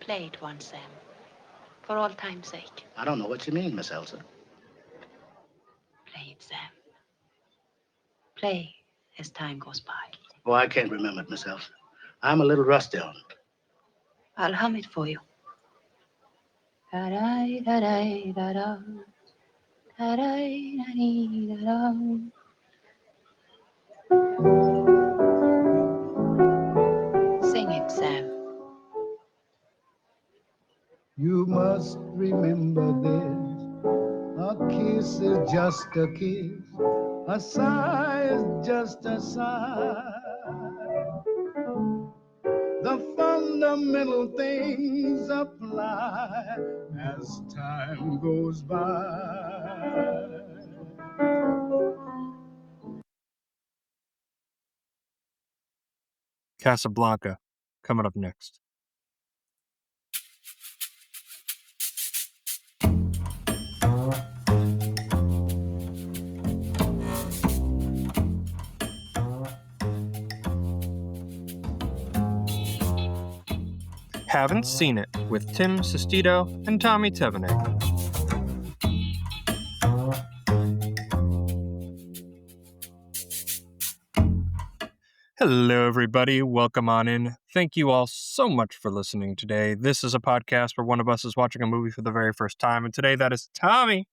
Play it once, Sam. For all time's sake. I don't know what you mean, Miss Elsa. Play it, Sam. Play as time goes by. Oh, I can't remember it, Miss Elsa. I'm a little rusty on it. I'll hum it for you. Da-da-da-da-da-da. Da-da-da-da-da-da. Sing it, Sam. You must remember this. A kiss is just a kiss. A sigh is just a sigh. The fundamental things apply as time goes by. Casablanca, coming up next. Haven't Seen It with Tim Sestito and Tommy Tevenig. Hello, everybody. Welcome on in. Thank you all so much for listening today. This is a podcast where one of us is watching a movie for the very first time, and today that is Tommy.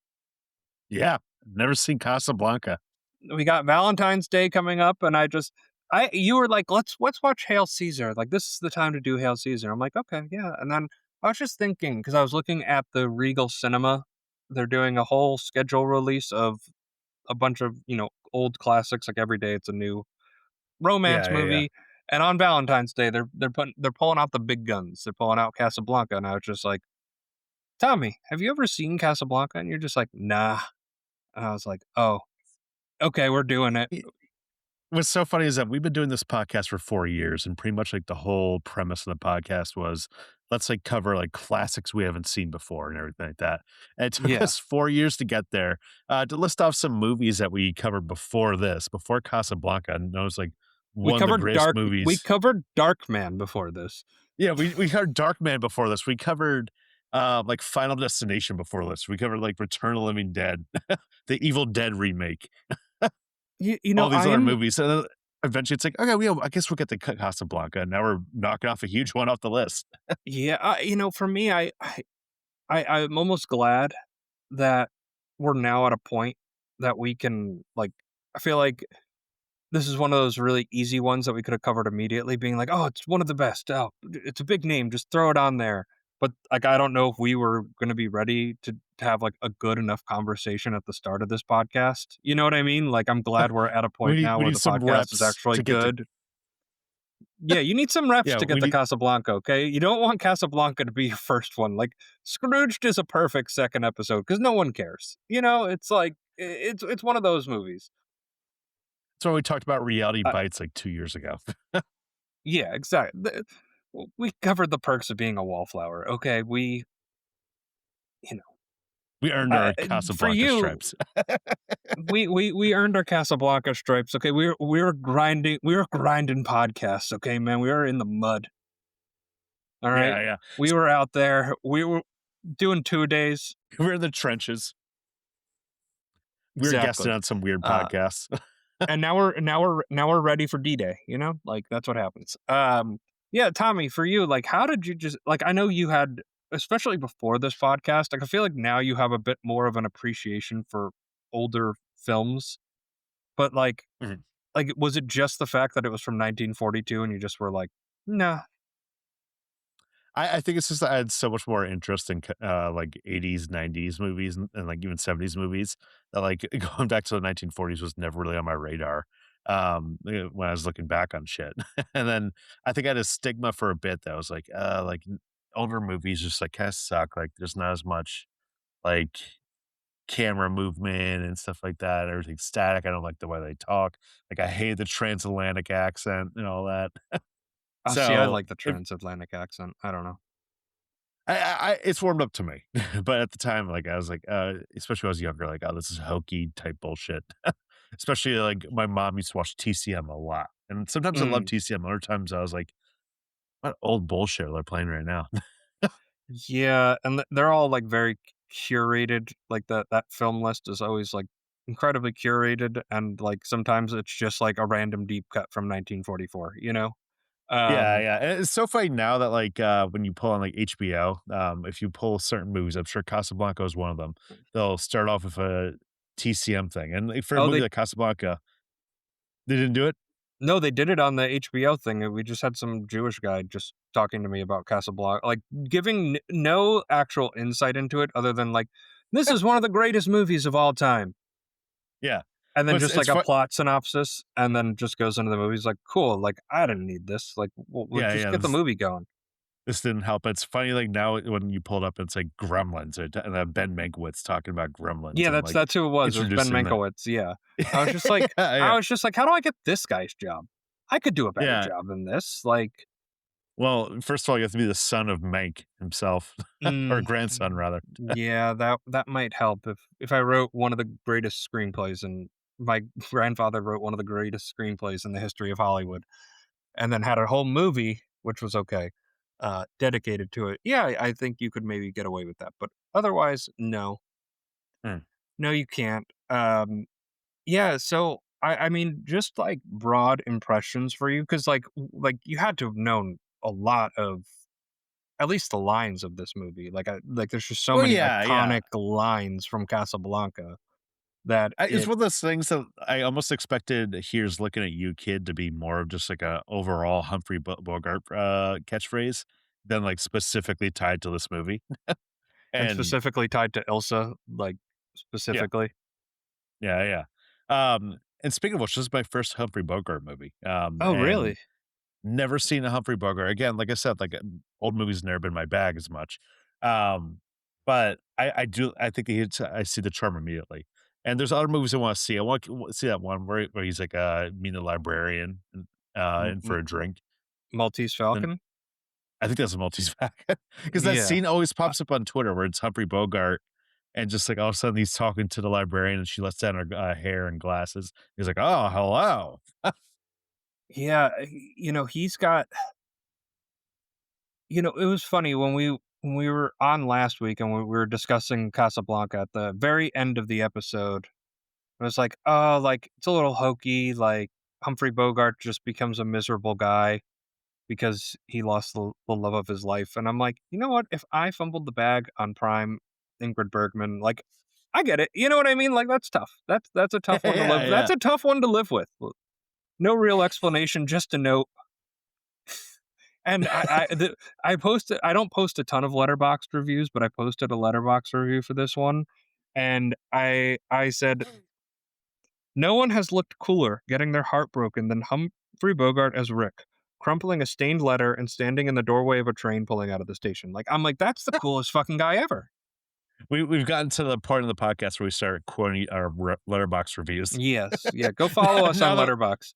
Yeah, never seen Casablanca. We got Valentine's Day coming up, and you were like, let's watch Hail Caesar. Like, this is the time to do Hail Caesar. I'm like, okay, yeah. And then I was just thinking, because I was looking at the Regal Cinema, they're doing a whole schedule release of a bunch of, old classics. Like every day it's a new romance movie. And on Valentine's Day, they're pulling out the big guns. They're pulling out Casablanca. And I was just like, Tommy, have you ever seen Casablanca? And you're just like, nah. And I was like, oh, okay, we're doing it. What's so funny is that we've been doing this podcast for 4 years, and pretty much like the whole premise of the podcast was let's like cover like classics we haven't seen before and everything like that. And it took us 4 years to get there, to list off some movies that we covered before Casablanca. And it was like one of the greatest movies. We covered Darkman before this. Yeah, we covered Darkman before this. We covered like Final Destination before this. We covered like Return of the Living Dead, the Evil Dead remake. All these other movies. And then eventually it's like, okay, I guess we'll get to Casablanca. And now we're knocking off a huge one off the list. Yeah. For me, I'm almost glad that we're now at a point that we can, like, I feel like this is one of those really easy ones that we could have covered immediately, being like, oh, it's one of the best. Oh, it's a big name. Just throw it on there. But like, I don't know if we were going to be ready to have like a good enough conversation at the start of this podcast. You know what I mean? Like, I'm glad we're at a point now where the podcast is actually good. Yeah, you need some reps to get to Casablanca, okay? You don't want Casablanca to be your first one. Like, Scrooged is a perfect second episode because no one cares. It's like, it's one of those movies. That's why we talked about Reality Bites like 2 years ago. Yeah, exactly. We covered the perks of being a wallflower, okay? We earned our Casablanca stripes. we earned our Casablanca stripes, okay? We were grinding podcasts, okay, man? We were in the mud. All right? Yeah. We were out there. We were doing 2 days. We were in the trenches. We were guesting on some weird podcasts. And now we're ready for D-Day, Like, that's what happens. Yeah, Tommy, for you, like, how did you just, like, I know you had, especially before this podcast, like, I feel like now you have a bit more of an appreciation for older films, but like, like, was it just the fact that it was from 1942 and you just were like, nah? I think it's just that I had so much more interest in like 80s, 90s movies and like even 70s movies that like going back to the 1940s was never really on my radar when I was looking back on shit. And then I think I had a stigma for a bit that was like older movies just like kind of suck. Like there's not as much like camera movement and stuff like that. Everything's static. I don't like the way they talk. Like I hate the transatlantic accent and all that. See, I like the transatlantic accent. I don't know. It's warmed up to me, but at the time, like I was like, especially when I was younger, like, oh, this is hokey type bullshit. Especially like my mom used to watch TCM a lot, and sometimes I love TCM. Other times I was like, what old bullshit they're playing right now. Yeah, and they're all like very curated. Like that film list is always like incredibly curated, and like sometimes it's just like a random deep cut from 1944. Yeah, Um, yeah, and it's so funny now that, like, when you pull on, like, HBO, if you pull certain movies, I'm sure Casablanca is one of them. They'll start off with a TCM thing, and, like, for a oh, movie they like Casablanca they didn't do it? no, they did it on the HBO thing. We just had some Jewish guy just talking to me about Casablanca, like giving no actual insight into it other than like this is one of the greatest movies of all time. Yeah. And then But just it's like a fun. plot synopsis, and then just goes into the movie. He's like, "Cool, like, I didn't need this. Like, we'll Yeah, just yeah, get the movie going." this didn't help. It's funny, like, now when you pull it up, it's like Gremlins, and then Ben Mankiewicz talking about Gremlins Yeah, and, that's like, that's who it was. It was Ben introducing the Mankiewicz, yeah. I was just like Yeah, I yeah. was just like, "How do I get this guy's job? I could do a better Yeah. job than this." Like, Well, first of all, you have to be the son of Mank himself, or mm, grandson, rather. yeah, that might help if I wrote one of the greatest screenplays, and my grandfather wrote one of the greatest screenplays in the history of Hollywood, and then had a whole movie, which was okay, dedicated to it. Yeah, I think you could maybe get away with that, but otherwise, no. Hmm. No, you can't. Yeah, so I mean, just like broad impressions for you, because like you had to have known a lot of at least the lines of this movie. Like there's just so Well, many yeah, yeah. iconic lines from Casablanca that It's it one of those things that I almost expected "Here's Looking at You, Kid" to be more of just like a overall Humphrey Bogart, catchphrase than, like, specifically tied to this movie, and and specifically tied to Ilsa, like yeah. specifically. Yeah, yeah. And speaking of which, this is my first Humphrey Bogart movie, Oh, and really? never seen a Humphrey Bogart. Again, like I said, like, old movies never been my bag as much. Um, but I think I see the charm immediately. And there's other movies I wanna see. I want to see that one where he's like, meeting the librarian, M- in M- for a drink. Maltese Then Falcon? I think that's a Maltese Falcon, because that Yeah. scene always pops up on Twitter where it's Humphrey Bogart, and just, like, all of a sudden he's talking to the librarian, and she lets down her, hair and glasses. He's like, "Oh, hello." Yeah, he's got it was funny when we were on last week and we were discussing Casablanca at the very end of the episode. It was like, "Oh, like, it's a little hokey, like, Humphrey Bogart just becomes a miserable guy because he lost the love of his life," and I'm like, "You know what? If I fumbled the bag on Prime, Ingrid Bergman, like, I get it." You know what I mean? Like, that's tough. That's a tough one to Yeah, live that's yeah. a tough one to live with. No real explanation, just a note. And I posted I don't post a ton of Letterboxd reviews, but I posted a Letterboxd review for this one, and I said, "No one has looked cooler getting their heart broken than Humphrey Bogart as Rick, crumpling a stained letter and standing in the doorway of a train pulling out of the station." Like, I'm like, "That's the coolest fucking guy ever." We've gotten to the point of the podcast where we start quoting our letterbox reviews. Yes. Yeah, go follow us on Now that Letterboxd.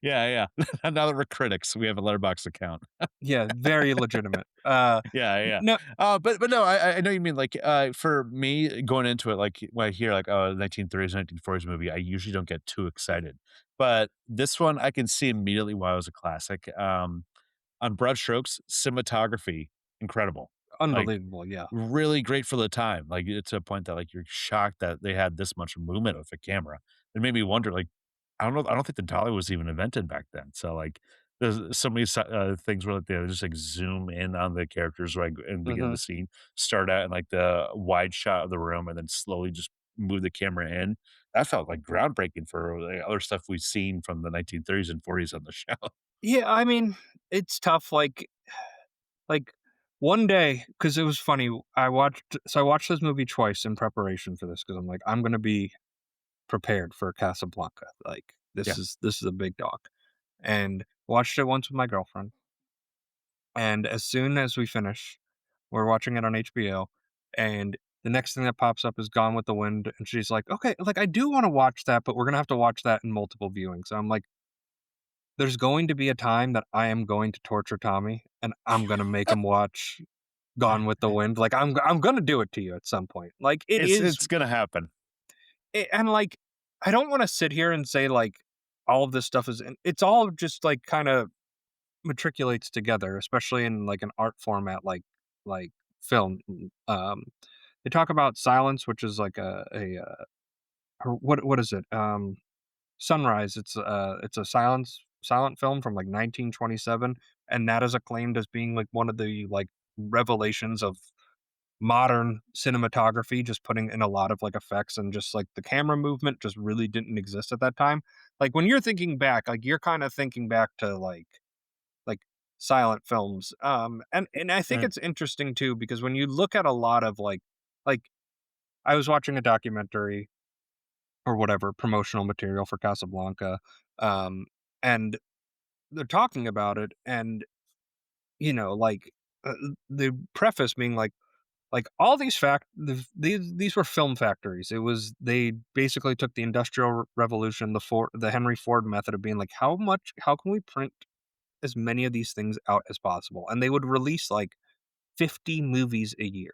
yeah, yeah. Now that we're critics, we have a letterbox account. Yeah, very legitimate. Yeah, yeah. No. But no, I know you mean, like, for me, going into it, like, when I hear, like, oh, 1930s, 1940s movie, I usually don't get too excited. But this one, I can see immediately why it was a classic. On broad strokes, cinematography, incredible. Like, Unbelievable, yeah. really great for the time. Like, to a point that, like, you're shocked that they had this much movement with the camera. It made me wonder, like, I don't think the dolly was even invented back then. So, like, there's so many things where, like, they just, like, zoom in on the characters, right, and begin the Mhm. scene, start out in, like, the wide shot of the room, and then slowly just move the camera in. That felt, like, groundbreaking for, like, other stuff we've seen from the 1930s and 40s on the show. Yeah, I mean, it's tough, like, one day, because it was funny, I watched this movie twice in preparation for this because 'cause I'm like, "I'm gonna be prepared for Casablanca." Like, Yeah. this is a big dog, and watched it once with my girlfriend, and as soon as we finish, we're watching it on HBO, and the next thing that pops up is Gone with the Wind, and she's like, "Okay, like, I do wanna watch that, but we're gonna have to watch that in multiple viewings." So I'm like, "There's going to be a time that I am going to torture Tommy, and I'm gonna make him watch Gone with the Wind." Like, I'm gonna do it to you at some point. Like, it is It's gonna happen. and, like, I don't wanna sit here and say, like, all of this stuff is it's all just, like, kinda matriculates together, especially in, like, an art format like film. They talk about Silence, which is like or what is it? Sunrise. It's a silent film from like 1927, and that is acclaimed as being like one of the like revelations of modern cinematography, just putting in a lot of like effects, and just like the camera movement just really didn't exist at that time. Like when you're thinking back, like you're kind of thinking back to like silent films. And I think Mhm, it's interesting too because when you look at a lot of like I was watching a documentary or whatever promotional material for Casablanca, um, and they're talking about it, and like uh, the preface being like all these these were film factories. It was they basically took the Industrial Revolution, the Henry Ford method of being like, how can we print as many of these things out as possible? And they would release like 50 movies a year.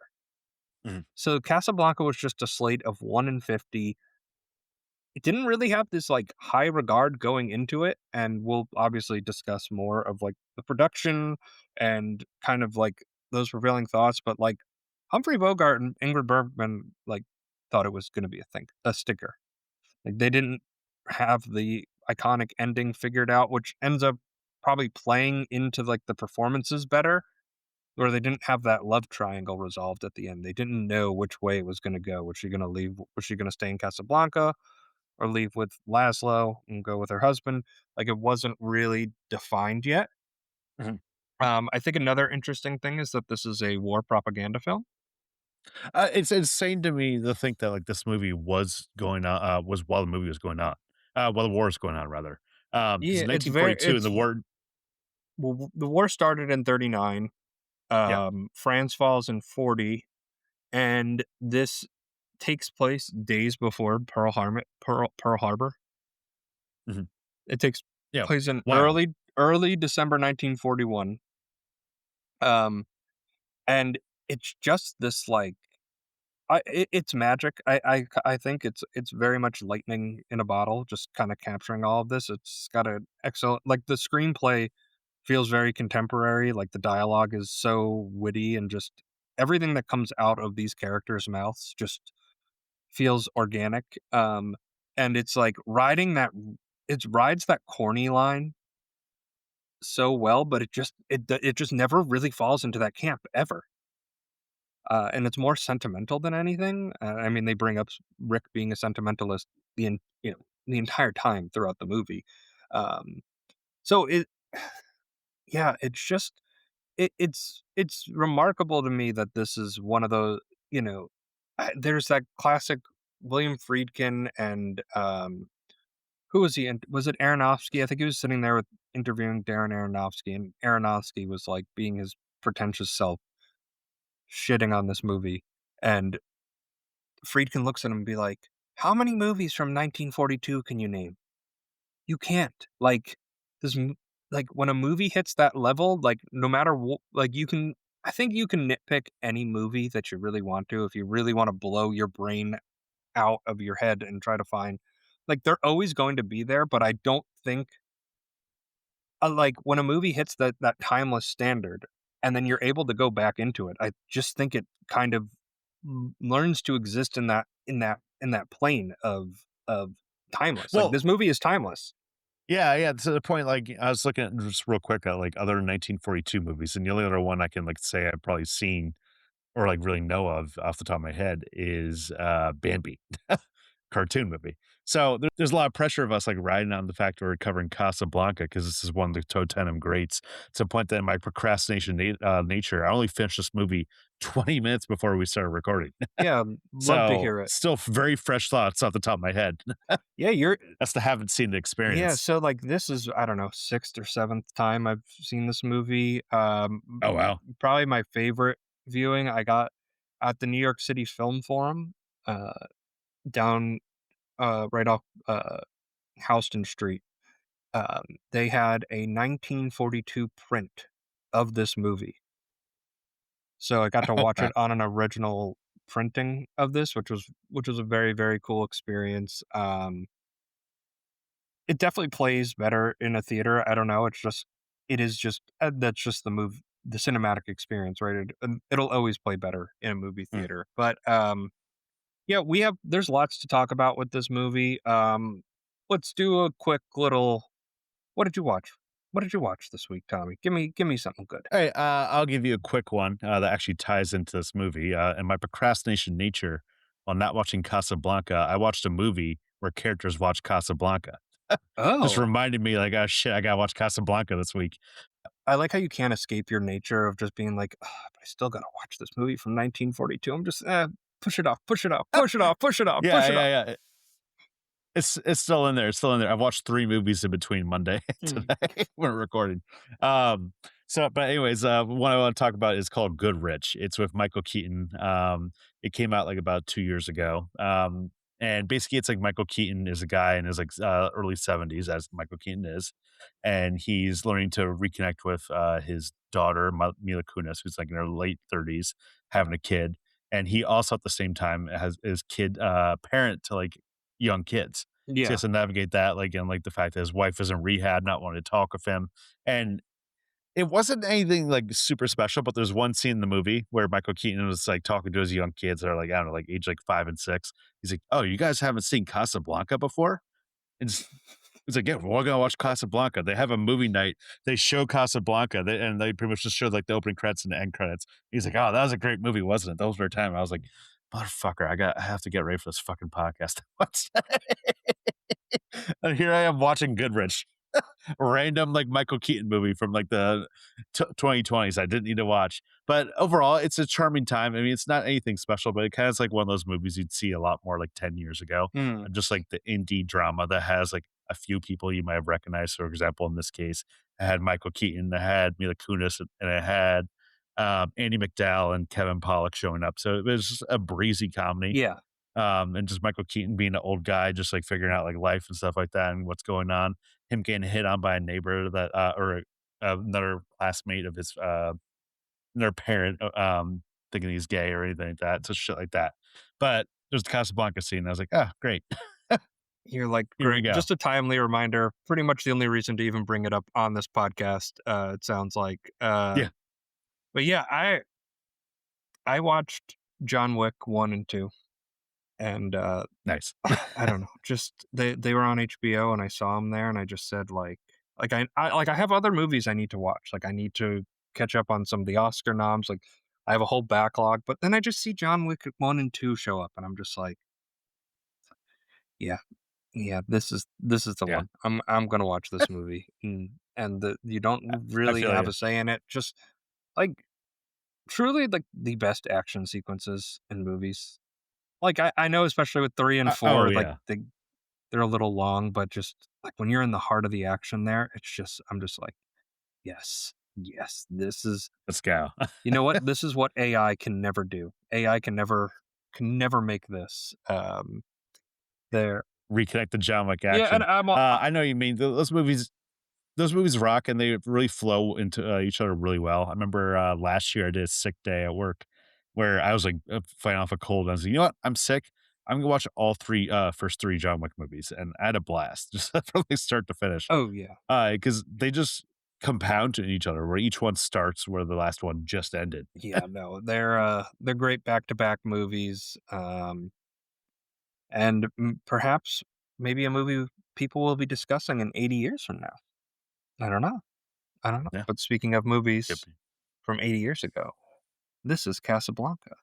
mhm, So Casablanca was just a slate of 1 in 50. It didn't really have this like high regard going into it, and we'll obviously discuss more of like the production and kind of like those prevailing thoughts, but like Humphrey Bogart and Ingrid Bergman like thought it was going to be a sticker. Like they didn't have the iconic ending figured out, which ends up probably playing into like the performances better, or they didn't have that love triangle resolved at the end. They didn't know which way it was going to go. Was she going to leave? Was she going to stay in Casablanca or leave with Laszlo and go with her husband? Like it wasn't really defined yet. mhm. I think another interesting thing is that this is a war propaganda film. It's insane to me to think that like this movie was going on was while the movie was going on, while the war was going on rather. Because Yeah, in 1942 in the war, the war started in 39. yeah, France falls in 40, and this takes place days before Pearl Harbor. mhm, It takes yeah, place in wild. early December 1941. Um, and it's just this like it's magic. I think it's very much lightning in a bottle, just kind of capturing all of this. It's got an excellent like the screenplay feels very contemporary. Like the dialogue is so witty, and just everything that comes out of these characters' mouths just feels organic. And it's like it rides that corny line so well, but it just never really falls into that camp ever. And it's more sentimental than anything. I mean, they bring up Rick being a sentimentalist the entire time throughout the movie. Um, so yeah, it's just it's remarkable to me that this is one of those you know, there's that classic William Friedkin and who was he? And was it Aronofsky? I think he was sitting there with interviewing Darren Aronofsky, and Aronofsky was like being his pretentious self, shitting on this movie, and Friedkin looks at him and be like, "How many movies from 1942 can you name? You can't. Like this, like when a movie hits that level, like no matter what, like you can. I think you can nitpick any movie that you really want to, if you really want to blow your brain out of your head and try to find, like they're always going to be there. But I don't think like when a movie hits that timeless standard, and then you're able to go back into it, I just think it kind of learns to exist in that plane of timeless. Like Well, this movie is timeless. yeah, yeah. To the point, like I was looking at just real quick at like other 1942 movies, and the only other one I can like say I've probably seen or like really know of off the top of my head is Bambi. Cartoon movie. So there's a lot of pressure of us like riding on the fact we're covering Casablanca because this is one of the Tottenham greats. To the point that in my procrastination nature, I only finished this movie 20 minutes before we started recording. Yeah, love to So hear it. still very fresh thoughts off the top of my head. Yeah, you're That's the haven't seen the yeah, experience. so like this is I don't know, 6th or 7th time I've seen this movie. Oh wow. Probably my favorite viewing I got at the New York City Film Forum, uh, down right off Houston Street. They had a 1942 print of this movie. So I got to watch Wow. it on an original printing of this, which was a very, very cool experience. It definitely plays better in a theater. I don't know. It is just that's just the cinematic experience, right? It'll always play better in a movie Mm. theater. But yeah, there's lots to talk about with this movie. Let's do a quick little. What did you watch? What did you watch this week, Tommy? Give me something good. All right, I'll give you a quick one that actually ties into this movie. And my procrastination nature while not watching Casablanca, I watched a movie where characters watch Casablanca. Just Oh, reminded me, like, oh shit, I gotta watch Casablanca this week. I like how you can't escape your nature of just being like, "Ugh, but I still gotta watch this movie from 1942. I'm just push it off, push it off, push it off, push it off, Yeah, push it off. yeah, yeah. It's still in there. It's still in there. I've watched 3 movies in between Monday and Hmm. today when we're recording. But anyways, one I want to talk about is called Good Rich. It's with Michael Keaton. It came out like about 2 years ago. And basically it's like Michael Keaton is a guy in his like early 70s, as Michael Keaton is, and he's learning to reconnect with his daughter Mila Kunis, who's like in her late 30s, having a kid. And he also at the same time has is kid parent to like young kids. So he Yeah, has to navigate that, like, and like the fact that his wife is in rehab, not wanting to talk with him. And it wasn't anything like super special, but there's one scene in the movie where Michael Keaton was like talking to his young kids that are like, I don't know, like age like 5 and 6. He's like, "Oh, you guys haven't seen Casablanca before?" It's like, "Yeah, we're gonna watch Casablanca." They have a movie night. They show Casablanca, and they pretty much just showed like the opening credits and the end credits. He's like, "Oh, that was a great movie, wasn't it? That was our time." I was like, "Motherfucker, I have to get ready for this fucking podcast." And here I am watching Goodrich, random like Michael Keaton movie from like the 2020s I didn't need to watch. But overall, it's a charming time. I mean, it's not anything special, but it kind of is like one of those movies you'd see a lot more like 10 years ago. Hmm. Just like the indie drama that has like a few people you might have recognized. For example, in this case, it had Michael Keaton, it had Mila Kunis, and it had Andy McDowell and Kevin Pollak showing up. So it was just a breezy comedy. yeah. And just Michael Keaton being an old guy, just like figuring out like life and stuff like that and what's going on. Him getting hit on by a neighbor that, or another classmate of his, their parent, thinking he's gay or anything like that. So shit like that. But there's the Casablanca scene. I was like, oh, great. You're like, Here we great. go. Just a timely reminder. Pretty much the only reason to even bring it up on this podcast. It sounds like. Yeah. But yeah, I watched John Wick 1 and 2, and Nice. I don't know, just they were on HBO and I saw them there and I just said I have other movies I need to watch. Like I need to catch up on some of the Oscar noms. Like I have a whole backlog, but then I just see John Wick 1 and 2 show up and I'm just like, yeah, yeah, this is the Yeah. one. I'm gonna watch this movie. You don't I really feel have you. a say in it. Just like truly like the best action sequences in movies. Like I know especially with 3 and Oh, 4, like yeah. they're a little long, but just like when you're in the heart of the action there, I'm just like, yes, yes, this is, Let's go. you know what? This is what AI can never do. AI can never make this. There. Reconnect the John Wick Yeah, and action. I know what you mean. Those movies rock and they really flow into each other really well. I remember last year I did a sick day at work where I was like fighting off a cold. And I was like, you know what? I'm sick. I'm gonna watch all three first 3 John Wick movies, and I had a blast just from like start to finish. Oh yeah. Because they just compound to each other, where each one starts where the last one just ended. Yeah, no. They're great back-to-back movies. And perhaps maybe a movie people will be discussing in 80 years from now. I don't know. I don't know. Yeah. But speaking of Yep. movies from 80 years ago, this is Casablanca.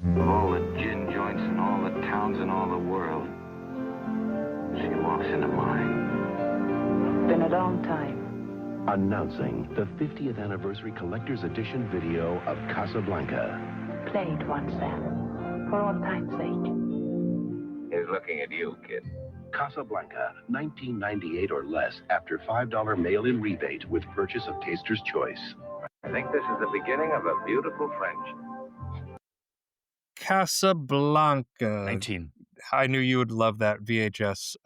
Of all the gin joints in all the towns in all the world, she walks into mine. Been a long time. Announcing the 50th anniversary collector's edition video of Casablanca. Play it once then, for old time's sake. He's looking at you, kid. Casablanca, $19.98 or less after $5 mail-in rebate with purchase of Taster's Choice. I think this is the beginning of a beautiful friendship. Casablanca. 19. I knew you would love that VHS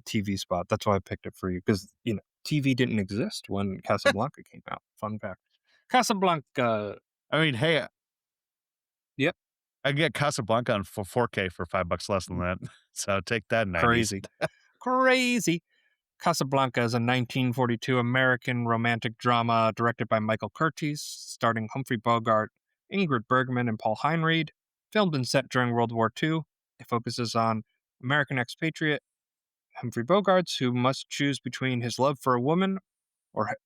TV spot. That's why I picked it for you because TV didn't exist when Casablanca came out. Fun fact. Casablanca. I mean, hey, Yep. I can get Casablanca on 4K for $5 less than that. So take that, 90s. Crazy. Crazy. Casablanca is a 1942 American romantic drama directed by Michael Curtiz, starring Humphrey Bogart, Ingrid Bergman, and Paul Heinried. Filmed and set during World War II, it focuses on American expatriate Humphrey Bogart, who must choose between his love for a woman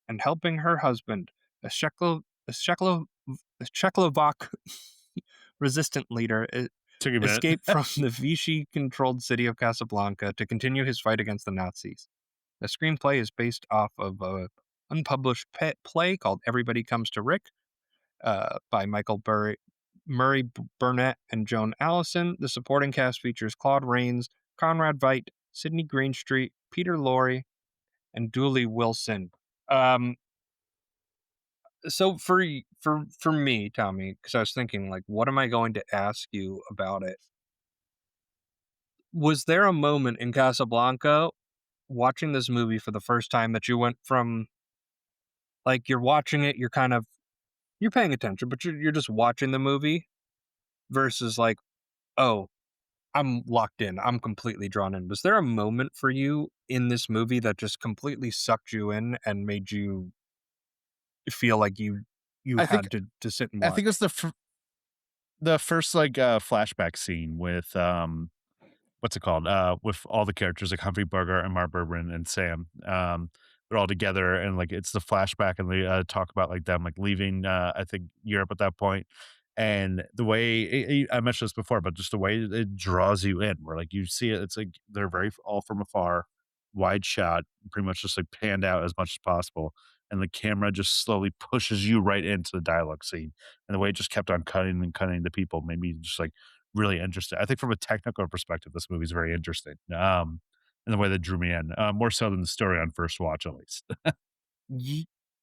and helping her husband, a Czechoslovak resistant leader, Took a minute. escape from the Vichy-controlled city of Casablanca to continue his fight against the Nazis. The screenplay is based off of an unpublished play called Everybody Comes to Rick by Murray Burnett and Joan Allison. The supporting cast features Claude Rains, Conrad Veidt, Sidney Greenstreet, Peter Lorre, and Dooley Wilson. So for me, Tommy, because I was thinking, like, what am I going to ask you about it? Was there a moment in Casablanca watching this movie for the first time that you went from, like, you're watching it, you're paying attention, but you're just watching the movie versus like, oh, I'm locked in, I'm completely drawn in. Was there a moment for you in this movie that just completely sucked you in and made you feel like you I had think to sit and I watch? think it's the first like flashback scene with what's it called? With all the characters like Humphrey Bogart and Mark Bergman and Sam. They're all together and like it's the flashback and they talk about like them like leaving I think Europe at that point. And the way I mentioned this before, but just the way it draws you in, where like you see it, it's like they're very all from afar, wide shot, pretty much just like panned out as much as possible. And the camera just slowly pushes you right into the dialogue scene. And the way it just kept on cutting and cutting to people made me just like really interested. I think from a technical perspective, this movie is very interesting. In the way that drew me in, more so than the story on first watch, at least.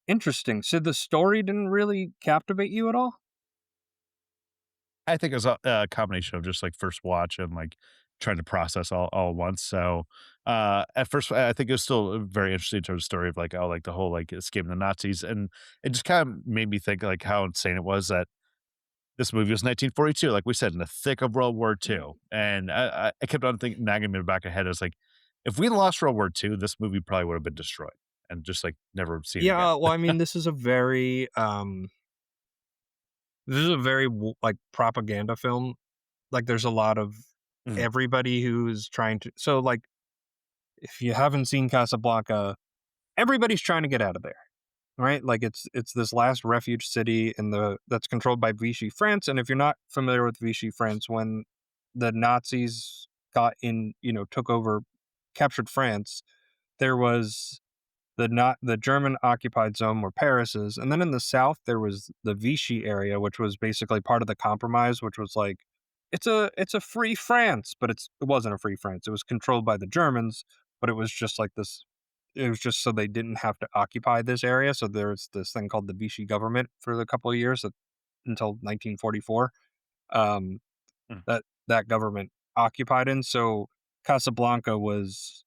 Interesting. So the story didn't really captivate you at all? I think it was a combination of just like first watch and like trying to process all at once. So at first, I think it was still very interesting to the story of like, oh, like the whole like escaping the Nazis. And it just kind of made me think like how insane it was that this movie was 1942, like we said, in the thick of World War II. And I kept on thinking, nagging me in the back of my head. I was like, if we lost World War II, this movie probably would have been destroyed and just like never seen again. Yeah, well, I mean, this is a very like propaganda film. Like there's a lot of Mhm. everybody who's trying to, so like if you haven't seen Casablanca, everybody's trying to get out of there. Right? Like it's this last refuge city that's controlled by Vichy France. And if you're not familiar with Vichy France, when the Nazis took over, captured France, there was the German occupied zone where Paris is, and then in the south there was the Vichy area, which was basically part of the compromise, which was like it's a free France, but it wasn't a free France. It was controlled by the Germans, but it was just like this. It was just so they didn't have to occupy this area. So there's this thing called the Vichy government for a couple of years until 1944. Um, Mm. that government occupied in. So Casablanca was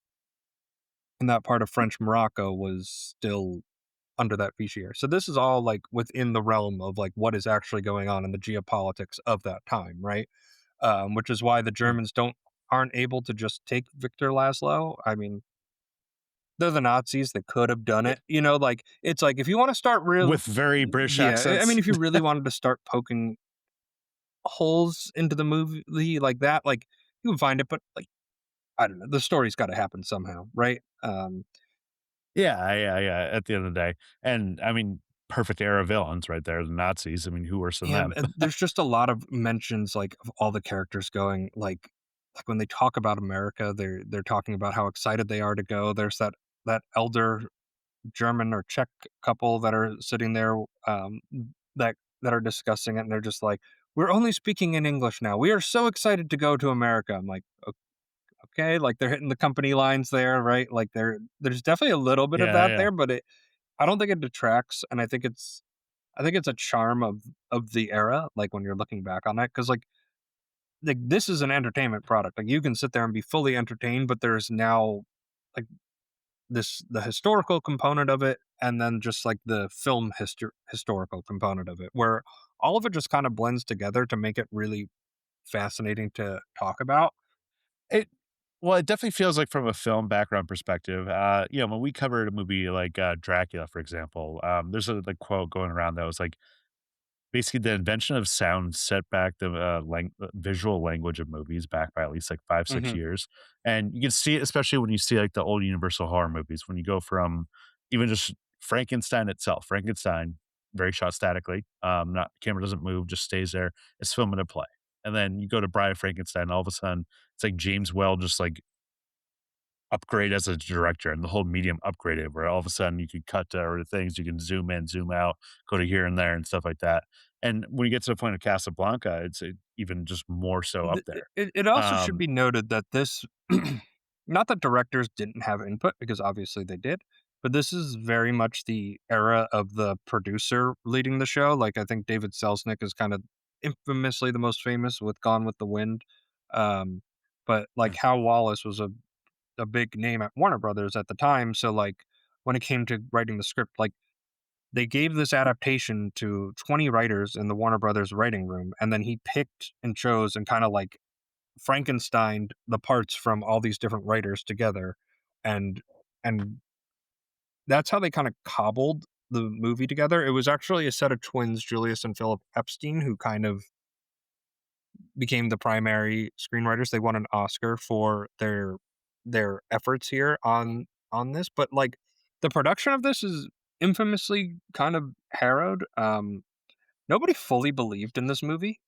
in that part of French Morocco was still under that Vichy era. So this is all like within the realm of like what is actually going on in the geopolitics of that time, right? Which is why the Mm. Germans aren't able to just take Victor Laszlo. I mean, they're the Nazis. They could have done it. Like it's like if you want to start real, With very British yeah. I accents. mean, if you really wanted to start poking holes into the movie like that, like you can find it, but like I don't know, the story's got to happen somehow, right? Yeah. At the end of the day, and I mean, perfect era villains right there. The Nazis. I mean, who worse than Yeah, them? and there's just a lot of mentions, like, of all the characters going, like, when they talk about America, they're talking about how excited they are to go. There's that elder German or Czech couple that are sitting there, that are discussing it, and they're just like, "We're only speaking in English now. We are so excited to go to America." I'm like, okay," like, they're hitting the company lines there, right? Like, there's definitely a little bit of Yeah, that yeah. there, but I don't think it detracts, and I think it's a charm of the era, like, when you're looking back on that, because like, this is an entertainment product, like, you can sit there and be fully entertained, but there's now, like, the historical component of it, and then just, like, the film historical component of it, where all of it just kinda blends together to make it really fascinating to talk about. Well, it definitely feels like from a film background perspective, when we covered a movie like, Dracula, for example, there's a, like, quote going around that was like, basically, the invention of sound set back the, visual language of movies back by at least, like, 5, 6 Mhm. years, and you can see it especially when you see, like, the old Universal horror movies, when you go from even just Frankenstein itself. Frankenstein, very shot statically, not camera doesn't move, just stays there. It's film and a play. And then you go to Bride of Frankenstein, all of a sudden, it's like James Well just, like, upgrade as a director and the whole medium upgraded where all of a sudden you can cut to other things, you can zoom in, zoom out, go to here and there and stuff like that. And when you get to the point of Casablanca, it's even just more so up there. It also should Um, be noted that this not that directors didn't have input, because obviously they did, but this is very much the era of the producer leading the show. Like, I think David Selznick is kind of infamously the most famous with Gone with the Wind. Um, but, like, Hal Wallace was a big name at Warner Brothers at the time, so, like, when it came to writing the script, like, they gave this adaptation to 20 writers in the Warner Brothers writing room, and then he picked and chose and kinda, like, Frankensteined the parts from all these different writers together, and and that's how they kinda cobbled the movie together. It was actually a set of twins, Julius and Philip Epstein, who kind of became the primary screenwriters. They won an Oscar for their efforts here on this, but, like, the production of this is infamously kind of harrowed. Nobody fully believed in this movie,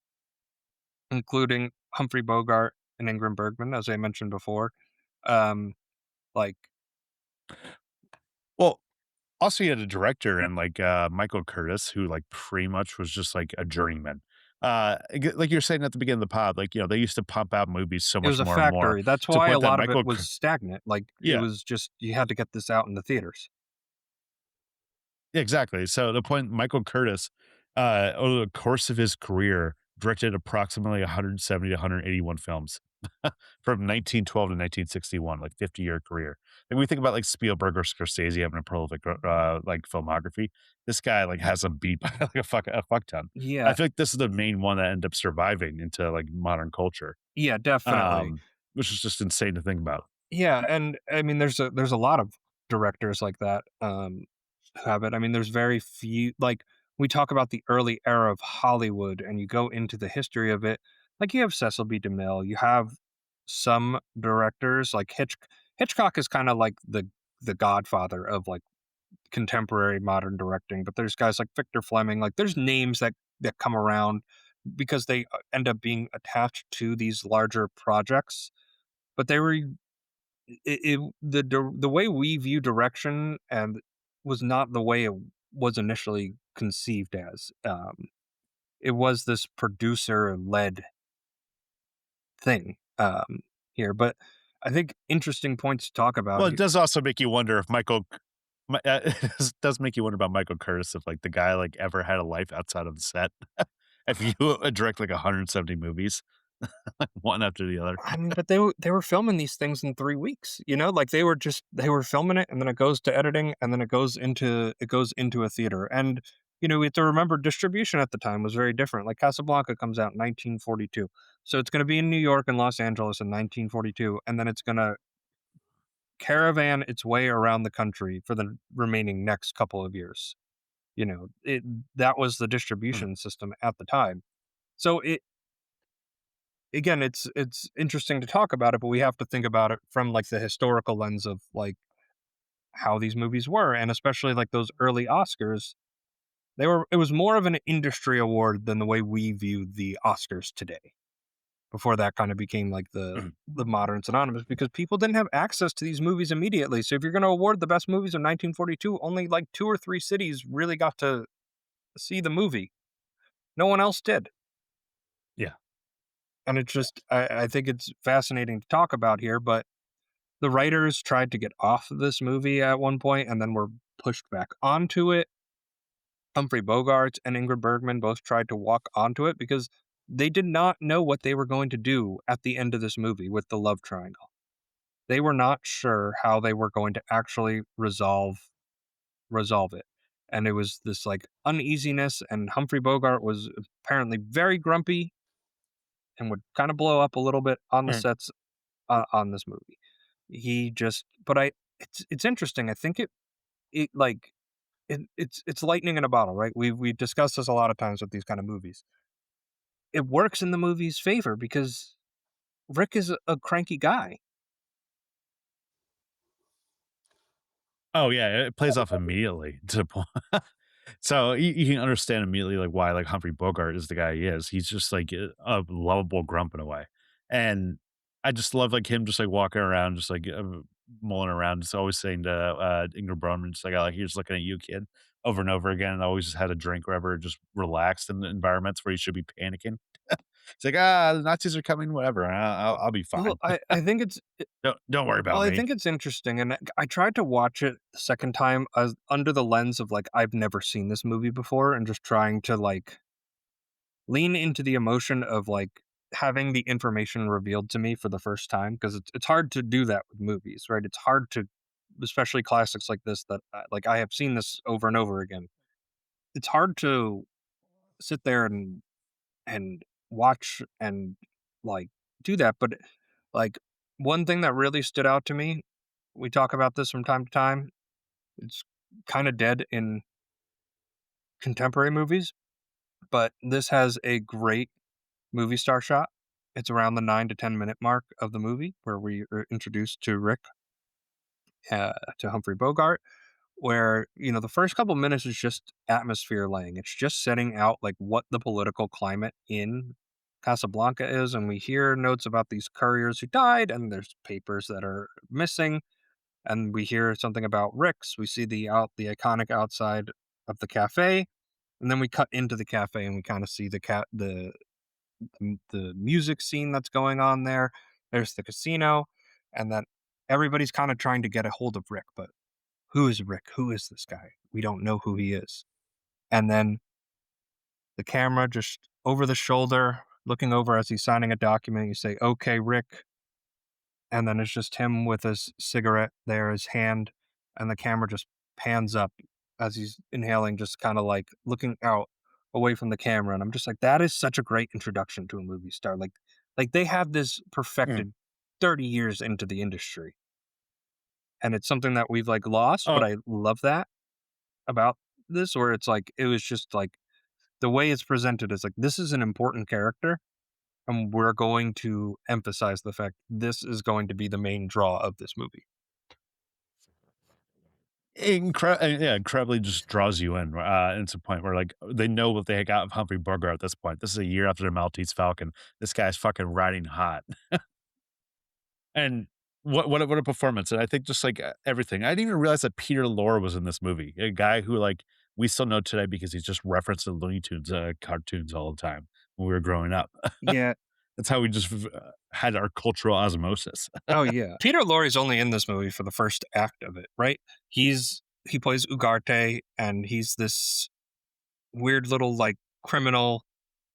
including Humphrey Bogart and Ingrid Bergman, as I mentioned before. Um, like, well, also you had a director and like Michael Curtis, who like pretty much was just like a journeyman. Like you're saying at the beginning of the pod, like they used to pump out movies so it was much a more and more factory. That's to the why a point that lot of it was stagnant. Like, it Yeah, was just you had to get this out in the theaters. yeah, exactly. So the point Michael Curtis, over the course of his career, directed approximately 170 to 181 films from 1912 to 1961, like 50-year career. And we think about like Spielberg or Scorsese having a prolific like filmography. This guy like has a beat by like a fuck ton. I Yeah, feel like this is the main one that ended up surviving into like modern culture, yeah, definitely. um, which is just insane to think about. Yeah, and I mean, there's a lot of directors like that, who have it. I mean, there's very few. Like, we talk about the early era of Hollywood, and you go into the history of it. Like, you have Cecil B. DeMille, you have some directors like Hitchcock is kind of like the godfather of like contemporary modern directing. But there's guys like Victor Fleming. Like, there's names that come around because they end up being attached to these larger projects. But they were the way we view direction and was not the way it was initially conceived as. It was this producer led thing here, but I think interesting points to talk about. Well, it does also make you wonder if it does make you wonder about Michael Curtis if like the guy like ever had a life outside of the set. If you direct like 170 movies, one after the other. I mean, but they were filming these things in 3 weeks, Like, they were filming it, and then it goes to editing, and then it goes into a theater, and, we have to remember distribution at the time was very different. Like, Casablanca comes out in 1942, so it's gonna be in New York and Los Angeles in 1942, and then it's gonna caravan its way around the country for the remaining next couple of years, It that was the distribution system at the time. So it again, it's interesting to talk about it, but we have to think about it from, like, the historical lens of, like, how these movies were, and especially, like, those early Oscars, it was more of an industry award than the way we view the Oscars today, before that kinda became, like, the modern synonymous, because people didn't have access to these movies immediately. So if you're gonna award the best movies of 1942, only, like, 2 or 3 cities really got to see the movie. No one else did. Yeah. And it's just I think it's fascinating to talk about here, but the writers tried to get off of this movie at one point and then were pushed back onto it. Humphrey Bogart and Ingrid Bergman both tried to walk onto it because they did not know what they were going to do at the end of this movie with the love triangle. They were not sure how they were going to actually resolve it. And it was this like uneasiness, and Humphrey Bogart was apparently very grumpy and would kind of blow up a little bit on the Mm. sets on this movie. He just, but it's interesting. I think it like it's lightning in a bottle, right? We discussed this a lot of times with these kind of movies. It works in the movie's favor because Rick is a cranky guy. Oh yeah, it plays off immediately to the point. So you can understand immediately like why like Humphrey Bogart is the guy he is. He's just like a lovable grump in a way, and I just love like him just like walking around, just like mulling around, just always saying to Ingrid Bergman, just like, "I like he's looking at you, kid," over and over again, and always just had a drink wherever, just relaxed in the environments where you should be panicking. It's like, the Nazis are coming, whatever. I'll be Well, fine. I think it's Don't worry well, about I me. think it's interesting, and I tried to watch it the second time as under the lens of like I've never seen this movie before, and just trying to like lean into the emotion of like having the information revealed to me for the first time because it's hard to do that with movies, right? It's hard to, especially classics like this that like I have seen this over and over again. It's hard to sit there and watch and like do that, but like one thing that really stood out to me, we talk about this from time to time. It's kind of dead in contemporary movies, but this has a great movie star shot. It's around the 9 to 10 minute mark of the movie where we are introduced to Rick, to Humphrey Bogart, where, the first couple minutes is just atmosphere laying. It's just setting out like what the political climate in Casablanca is. And we hear notes about these couriers who died, and there's papers that are missing. And we hear something about Rick's. We see the iconic outside of the cafe, and then we cut into the cafe and we kind of see the music scene that's going on there. There's the casino, and then everybody's kind of trying to get a hold of Rick, but who is Rick? Who is this guy? We don't know who he is. And then the camera just over the shoulder, looking over as he's signing a document. You say, "Okay, Rick," and then it's just him with his cigarette there, his hand, and the camera just pans up as he's inhaling, just kind of like looking out away from the camera. And I'm just like, that is such a great introduction to a movie star. Like they have this Mm. perfected 30 years into the industry. And it's something that we've like lost, but Oh, I love that about this, where it's like it was just like the way it's presented is like this is an important character, and we're going to emphasize the fact this is going to be the main draw of this movie. Yeah, incredibly just draws you in. And it's a point where like they know what they got of Humphrey Bogart at this point. This is a year after the Maltese Falcon. This guy's fucking riding hot, and what a performance! And I think just like everything, I didn't even realize that Peter Lorre was in this movie. A guy who like we still know today because he's just referenced the Looney Tunes cartoons all the time when we were growing up. Yeah. That's how we just had our cultural osmosis. Oh yeah. Peter Lorre's only in this movie for the first act of it, right? He plays Ugarte, and he's this weird little like criminal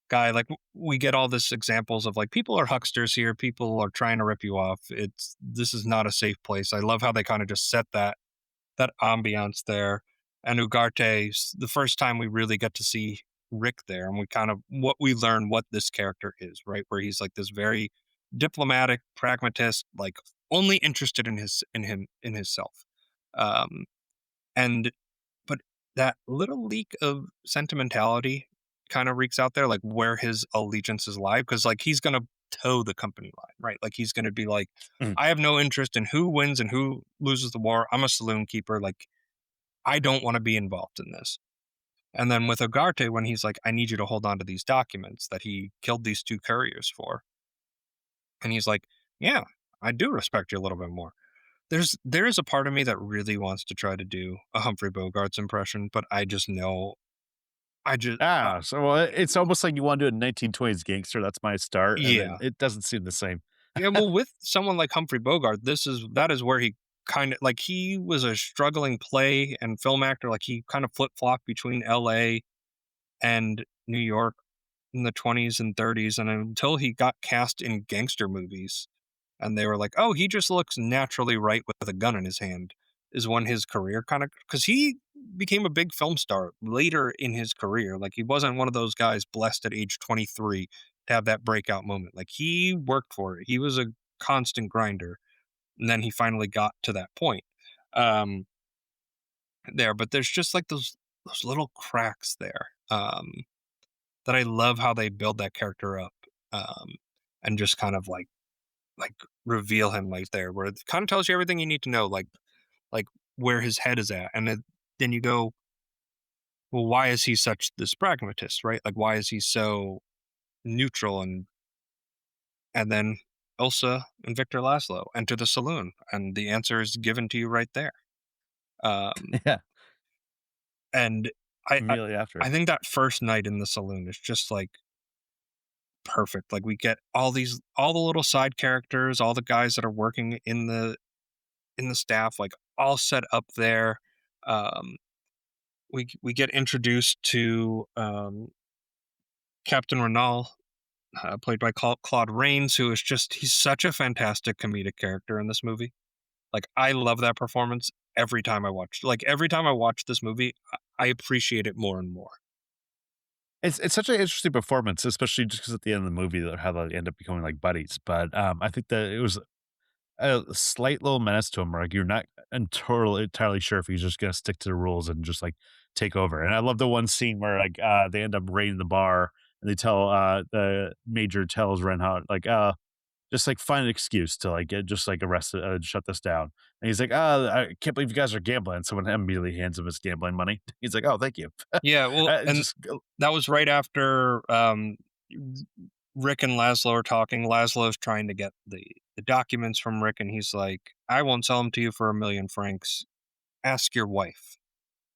guy. Like we get all this examples of like people are hucksters here, people are trying to rip you off. This is not a safe place. I love how they kind of just set that ambiance there. And Ugarte, the first time we really get to see Rick there, and we kind of what we learn what this character is, right? Where he's like this very diplomatic, pragmatist, like only interested in himself. Um, and but that little leak of sentimentality kind of reeks out there, like where his allegiances lie, because like he's gonna toe the company line, right? Like he's gonna be like, Mm. I have no interest in who wins and who loses the war. I'm a saloon keeper. Like I don't want to be involved in this. And then with Ogarte, when he's like, I need you to hold on to these documents that he killed these two couriers for. And he's like, yeah, I do respect you a little bit more. There is a part of me that really wants to try to do a Humphrey Bogart's impression, but I just know I just So it's almost like you want to do a 1920s gangster. That's my start, and then yeah. it doesn't seem the same. Yeah, well, with someone like Humphrey Bogart, that is where he kind of like he was a struggling play and film actor. Like he kind of flip flopped between L.A. and New York in the 20s and 30s, and until he got cast in gangster movies, and they were like, "Oh, he just looks naturally right with a gun in his hand," is when his career kind of because he became a big film star later in his career. Like he wasn't one of those guys blessed at age 23 to have that breakout moment. Like he worked for it. He was a constant grinder, and then he finally got to that point um, there. But there's just like those little cracks there that I love how they build that character up, um, and just kind of like reveal him right there, where it kind of tells you everything you need to know, like where his head is at, and then you go, well, why is he such this pragmatist, right? Like, why is he so neutral? And then Elsa and Victor Laszlo enter the saloon, and the answer is given to you right there. Um, Yeah, and I, I immediately after. I think that first night in the saloon is just like perfect. Like, we get all the little side characters, all the guys that are working in the staff, like all set up there. Um, we get introduced to Captain Renal, played by Claude Rains, who is he's such a fantastic comedic character in this movie. Like, I love that performance every time I watch this movie, I appreciate it more and more. It's such an interesting performance, especially just because at the end of the movie, how they end up becoming like buddies. But I think that it was a slight little menace to him, where like you're not entirely sure if he's just gonna stick to the rules and just like take over. And I love the one scene where like they end up raiding the bar and they tell the major tells Reinhardt like just like find an excuse to like get just like arrest shut this down. And he's like, I can't believe you guys are gambling. Someone immediately hands him his gambling money. He's like, oh, thank you. Yeah, well, and Just that was right after Rick and Laszlo are talking. Laszlo's trying to get the documents from Rick, and he's like, I won't sell them to you for 1,000,000 francs. Ask your wife,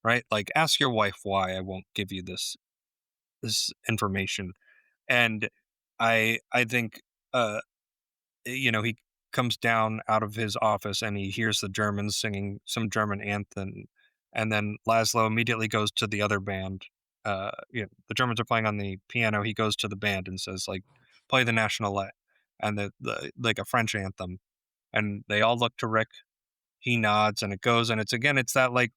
right? Like, ask your wife why I won't give you this information. And I think he comes down out of his office and he hears the Germans singing some German anthem, and then Laszlo immediately goes to the other band. The Germans are playing on the piano. He goes to the band and says, like, play the Nationalette, and the like a French anthem, and they all look to Rick. He nods, and it goes, and it's that like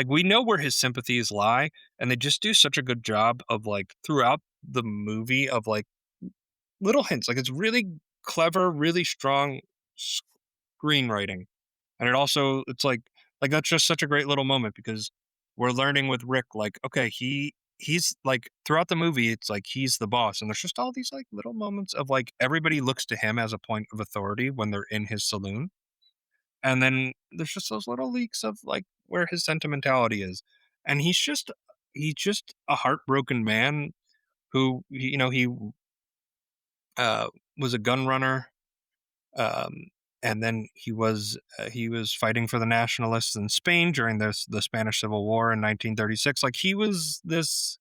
we know where his sympathies lie, and they just do such a good job of like throughout the movie of like little hints. Like, it's really clever, really strong screenwriting, and it's like that's just such a great little moment, because we're learning with Rick, like, okay, he's like throughout the movie, it's like he's the boss, and there's just all these like little moments of like everybody looks to him as a point of authority when they're in his saloon, and then there's just those little leaks of like where his sentimentality is, and he's just a heartbroken man who he uh, was a gun runner, um, and then he was fighting for the nationalists in Spain during the Spanish Civil War in 1936. Like, he was this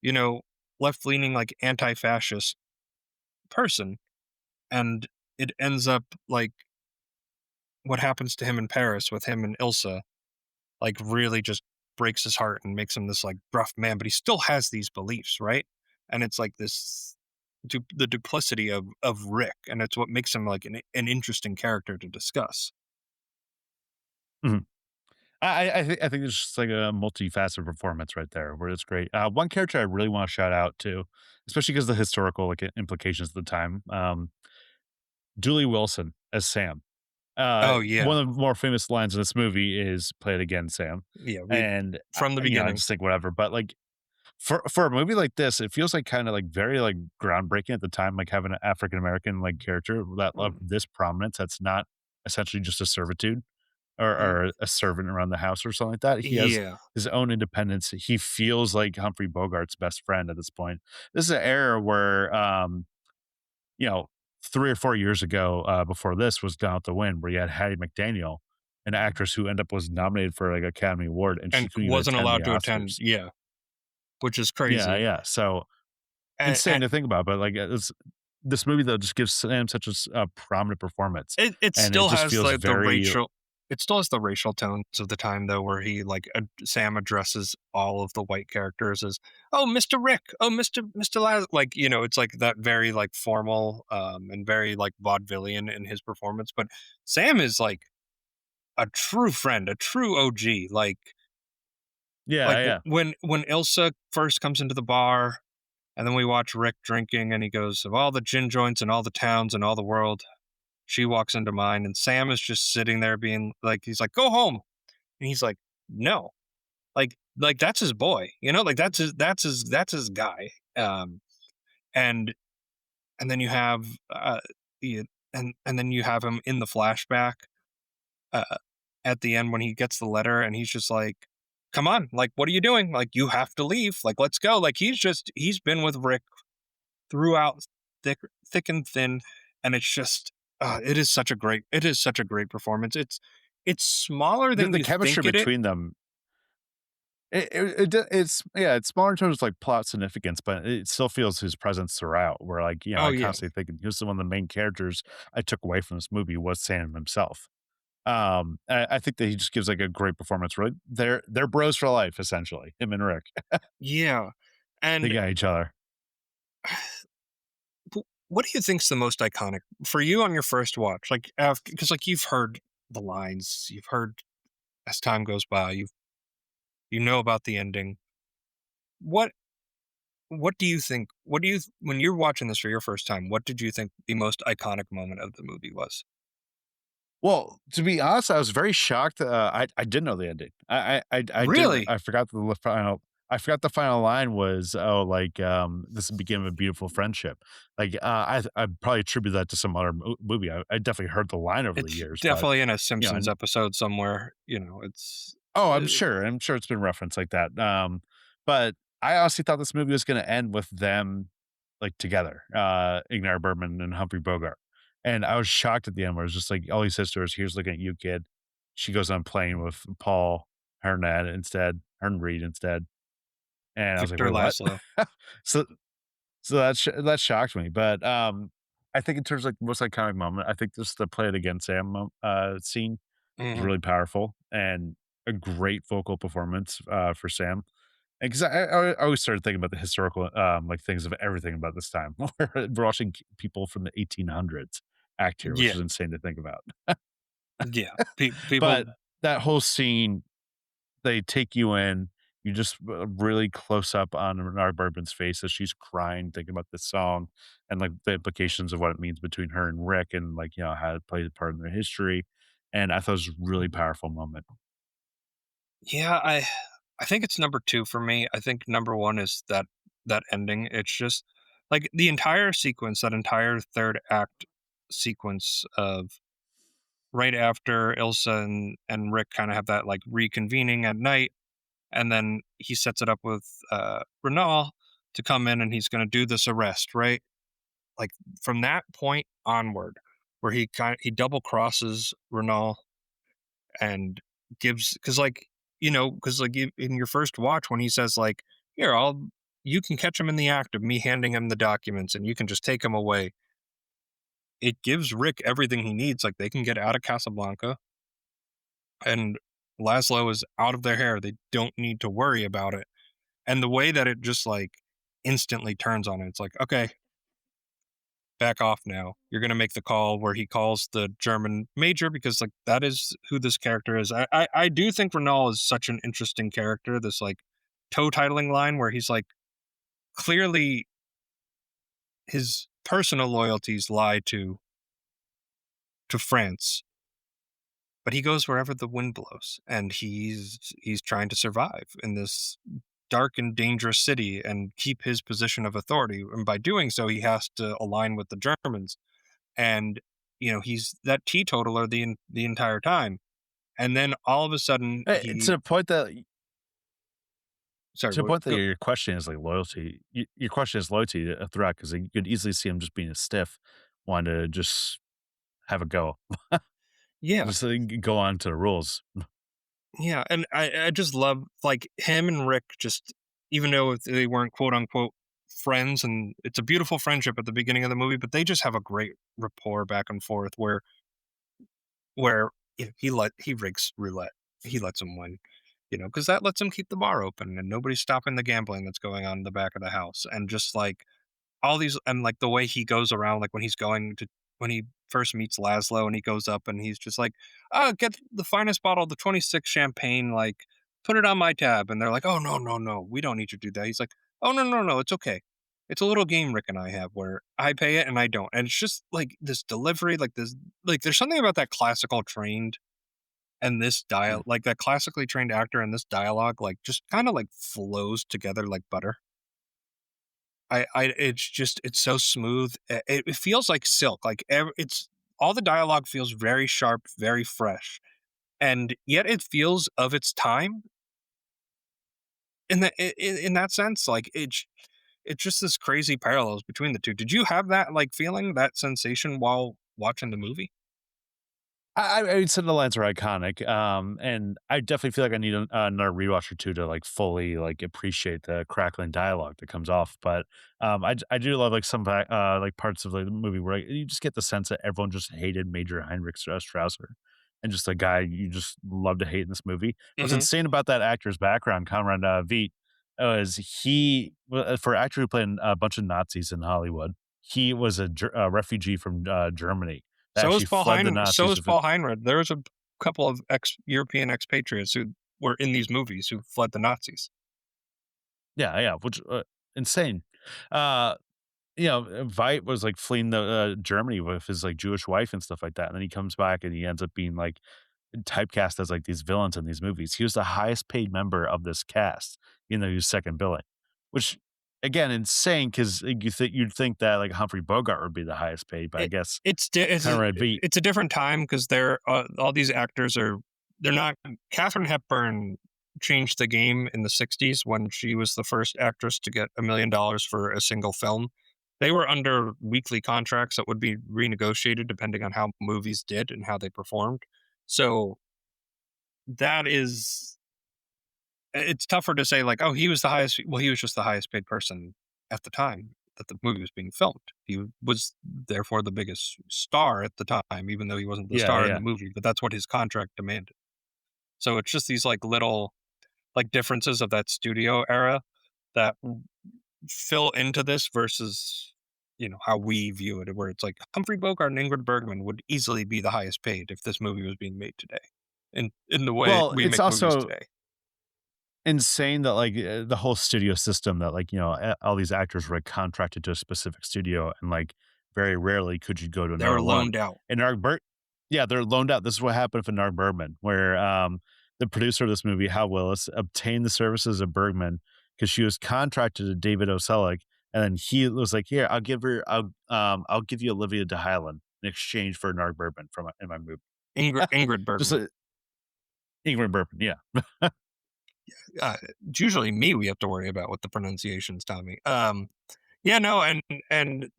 you know left leaning, like, anti-fascist person, and it ends up like what happens to him in Paris with him and Ilsa, like, really just breaks his heart and makes him this like gruff man, but he still has these beliefs, right? And it's like the duplicity of Rick, and it's what makes him like an interesting character to discuss. mhm. I think it's just like a multifaceted performance right there, where it's great. One character I really want to shout out to, especially because of the historical like implications at the time. Julie Wilson as Sam. Oh yeah, One of the more famous lines in this movie is "Play it again, Sam," yeah. We and from the I beginning. just think whatever. But like for a movie like this, it feels like kind of like very like groundbreaking at the time, like having an African American like character that of this prominence that's not essentially just a servitude Y- or a servant around the house or something like that. He has Yeah, his own independence. He feels like Humphrey Bogart's best friend at this point. This is an era where, you know, 3 or 4 years ago, before this was Gone with the Wind, where you had Hattie McDaniel, an actress who ended up was nominated for like an Academy Award, and she and couldn't even wasn't attend the allowed to attend. Oscars. Yeah, which is Yeah, crazy. yeah. So And insane to think about, but like this movie though just gives Sam such a prominent performance, it and it still just has feels like the very racial. It still has the racial tones of the time, though, where he like Sam addresses all of the white characters as, "Oh, Mr. Rick, oh, Mr. Laz," like, it's like that very like formal and very like vaudevillian in his performance. But Sam is like a true friend, a true OG. Like yeah, yeah. when Ilsa first comes into the bar, and then we watch Rick drinking, and he goes, "Of all the gin joints in all the towns and all the world, she walks into mine, and Sam is just sitting there being like, he's like, "Go home," and he's like, "No." Like that's his boy, like that's his guy. And and then you have and then you have him in the flashback uh at the end when he gets the letter, and he's just like, "Come on, like what are you doing? Like you have to leave. Like let's go." Like he's been with Rick throughout, thick and thin, and it's just it is such a great performance. It's smaller than The you chemistry think between them, it's smaller in terms of like plot significance, but it still feels his presence throughout. Where like Oh I yeah. constantly thinking he was one of the main characters I took away from this movie was Sam himself. I think that he just gives like a great performance. Really, they're bros for life essentially. Him and Rick, Yeah. they And got each other. what do you think's the most iconic for you on your first watch? Like, because like you've heard the lines, you've heard as time goes by, you know about the ending. What what do you think? What do you when you're watching this for your first time? What did you think the most iconic moment of the movie was? Well, to be honest, I was very shocked. I didn't know the ending. I didn't. Really? I forgot the final. I forgot the final line was, "Oh, like this is the beginning of a beautiful friendship." Like I probably attribute that to some other movie. I definitely heard the line over the It's years, but definitely in a you know, Simpsons episode somewhere. It's oh, uh, I'm sure it's been referenced like that. But I honestly thought this movie was going to end with them like together, Ingmar Bergman and Humphrey Bogart. And I was shocked at the end where it's just like all he says to her is, "Here's looking at you, kid." She goes on playing with Paul Hern Reed instead. And I was like, Victor wait, what? Laszlo. so so that shocked me. But I think in terms of like most iconic moment, I think just the play it again Sam scene was Hmm. really powerful and a great vocal performance for Sam. And because I always started thinking about the historical like things of everything about this time. We're watching people from the 1800s act here, which Yeah, is insane to think about. yeah. People. But that whole scene, they take you in. You just really close up on Renard Bourbon's face as she's crying, thinking about this song and like the implications of what it means between her and Rick, and like how it played a part in their history. And I thought it was a really powerful moment. Yeah, I think it's number 2 for me. I think number 1 is that ending. It's just like the entire sequence, that entire 3rd act sequence of right after Ilsa and Rick kinda have that, like, reconvening at night, and then he sets it up with, Renal to come in, and he's gonna do this arrest, right? Like, from that point onward, where he double crosses Renal and gives, because like, because like in your first watch when he says like, here, you can catch him in the act of me handing him the documents and you can just take him away. It gives Rick everything he needs. Like they can get out of Casablanca, and Laszlo is out of their hair. They don't need to worry about it. And the way that it just like instantly turns on it, it's like, okay, back off now. You're gonna make the call where he calls the German major, because like that is who this character is. I do think Renal is such an interesting character. This like toe titling line where he's like, clearly his personal loyalties lie to France, but he goes wherever the wind blows, and he's trying to survive in this dark and dangerous city and keep his position of authority. And by doing so, he has to align with the Germans. And he's that teetotaler the entire time, and then all of a sudden To he the point that sorry, what, go, your question is like loyalty. Your question is loyalty to a threat because you could easily see him just being a stiff, wanting to just have a go, yeah, just go on to the rules. yeah. And I just love like him and Rick, just even though they weren't quote unquote friends, and it's a beautiful friendship at the beginning of the movie, but they just have a great rapport back and forth where he rigs roulette, he lets him win, because that lets him keep the bar open and nobody's stopping the gambling that's going on in the back of the house. And just like all these, and like the way he goes around, like when he first meets Laszlo and he goes up and he's just like, "Oh, get the finest bottle of the 26 champagne, like put it on my tab." And they're like, "Oh, no, no, no, we don't need you to do that." He's like, "Oh, no, no, no, it's okay. It's a little game Rick and I have where I pay it and I don't, and it's just like this delivery, like this, like there's something about that classical trained and this like that classically trained actor and this dialogue, like just kind of like flows together like butter. It's just it's so smooth. It feels like silk. Like it's all the dialogue feels very sharp, very fresh, and yet it feels of its time in that sense. Like it's just this crazy parallels between the two. Did you have that like feeling, that sensation while watching the movie? I mean, some of the lines are iconic, and I definitely feel like I need another rewatch or two to like fully like appreciate the crackling dialogue that comes off. But I do love like some like parts of like, the movie where like, you just get the sense that everyone just hated Major Heinrich Strausser, and just a guy you just love to hate in this movie. What's Hmm. insane about that actor's background, Conrad Veidt, is for an actor who played a bunch of Nazis in Hollywood. He was a refugee from Germany that So is actually Paul fled the Hein. So Nazis is Paul Heinrich. There was a couple of European expatriates who were in these movies who fled the Nazis. Yeah, yeah, which, insane. Uh, Veidt was, like, fleeing the, Germany with his, like, Jewish wife and stuff like that, and then he comes back and he ends up being, like, typecast as, like, these villains in these movies. He was the highest paid member of this cast, even though he was second billing, which, again, insane 'cause, you'd think that, like, Humphrey Bogart would be the highest paid, but I It guess it's Conrad Veidt. it's a different time because they're all these actors are they're not. Katharine Hepburn changed the game in the '60s when she was the first actress to get $1 million for a single film. They were under weekly contracts that would be renegotiated depending on how movies did and how they performed. So that is it's tougher to say like, oh, he was the highest. Well, he was just the highest paid person at the time that the movie was being filmed. He was therefore the biggest star at the time, even though he wasn't the Yeah, star in the yeah. movie. But that's what his contract demanded. So it's just these like little like differences of that studio era that fill into this versus how we view it, where it's like Humphrey Bogart and Ingrid Bergman would easily be the highest paid if this movie was being made today, in the way Well, we it's make movies also today. insane that like the whole studio system that like all these actors were like, contracted to a specific studio and like very rarely could you go to They were another one. loaned out. And yeah, they're loaned out. This is what happened with Narg Bergman, where the producer of this movie, Hal Willis, obtained the services of Bergman because she was contracted to David O. Selleck, and then he was like, "Here, I'll give you Olivia de Havilland in exchange for Narg Bergman from in my movie." Ingrid Just Bergman. Ingrid Bergman, yeah. It's usually me we have to worry about with the pronunciations, Tommy. Yeah, no, and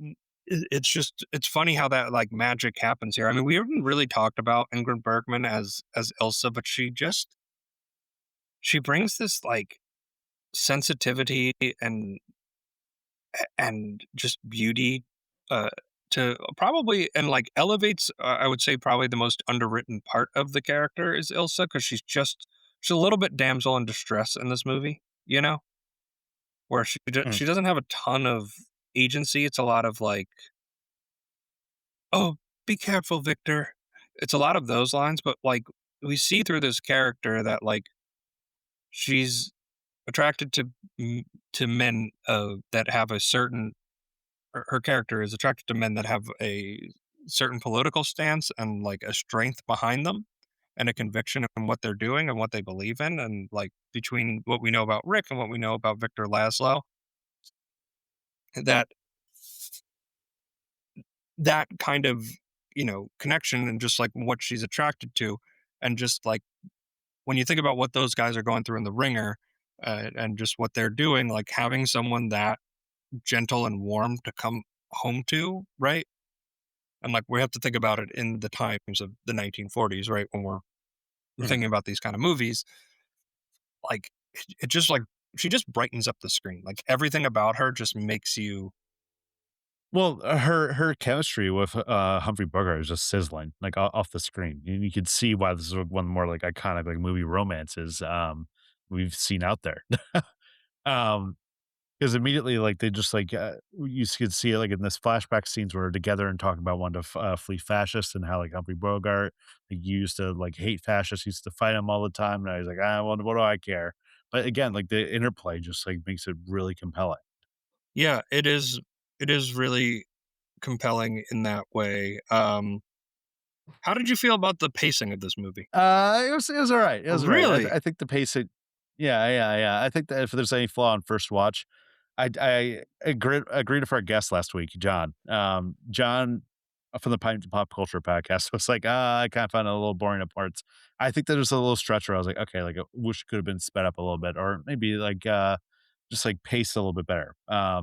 it's just it's funny how that like magic happens here. I mean, we haven't really talked about Ingrid Bergman as Elsa, but she brings this like sensitivity and just beauty uh to probably and like elevates I would say probably the most underwritten part of the character is Ilsa because she's a little bit damsel in distress in this movie, where Mm. she doesn't have a ton of agency. It's a lot of like, "Oh, be careful, Victor." It's a lot of those lines, but like we see through this character that like she's attracted to men that have a certain her character is attracted to men that have a certain political stance and like a strength behind them and a conviction in what they're doing and what they believe in and like between what we know about Rick and what we know about Victor Laszlo that that kind of connection and just like what she's attracted to and just like when you think about what those guys are going through in the ringer and just what they're doing like having someone that gentle and warm to come home to, right? And like we have to think about it in the times of the 1940s, right? When we're Mm. thinking about these kind of movies, like it just like she just brightens up the screen. Like everything about her just makes you. Well, her chemistry with, Humphrey Bogart is just sizzling, like, off the screen. You could see why this is one of the more, like, iconic, like, movie romances, we've seen out there. Um, because immediately, like, they just, like, could see it, like, in this flashback scenes where they're together and talking about wanting to flee fascists and how, like, Humphrey Bogart, like, used to, like, hate fascists, used to fight them all the time, now he's like, "Ah, well, what do I care?" But again, like, the interplay just, like, makes it really compelling. Yeah, it is. It is really compelling in that way. How did you feel about the pacing of this movie? It was all right. It was all right. Really? I think the pacing, yeah. I think that if there's any flaw on first watch, I agreed with our guest last week, John. John from the Pint to Pop Culture podcast was like, I kind of found it a little boring at parts. I think there's a little stretch where I was like, okay, like I wish it could have been sped up a little bit, or maybe like just like paced a little bit better,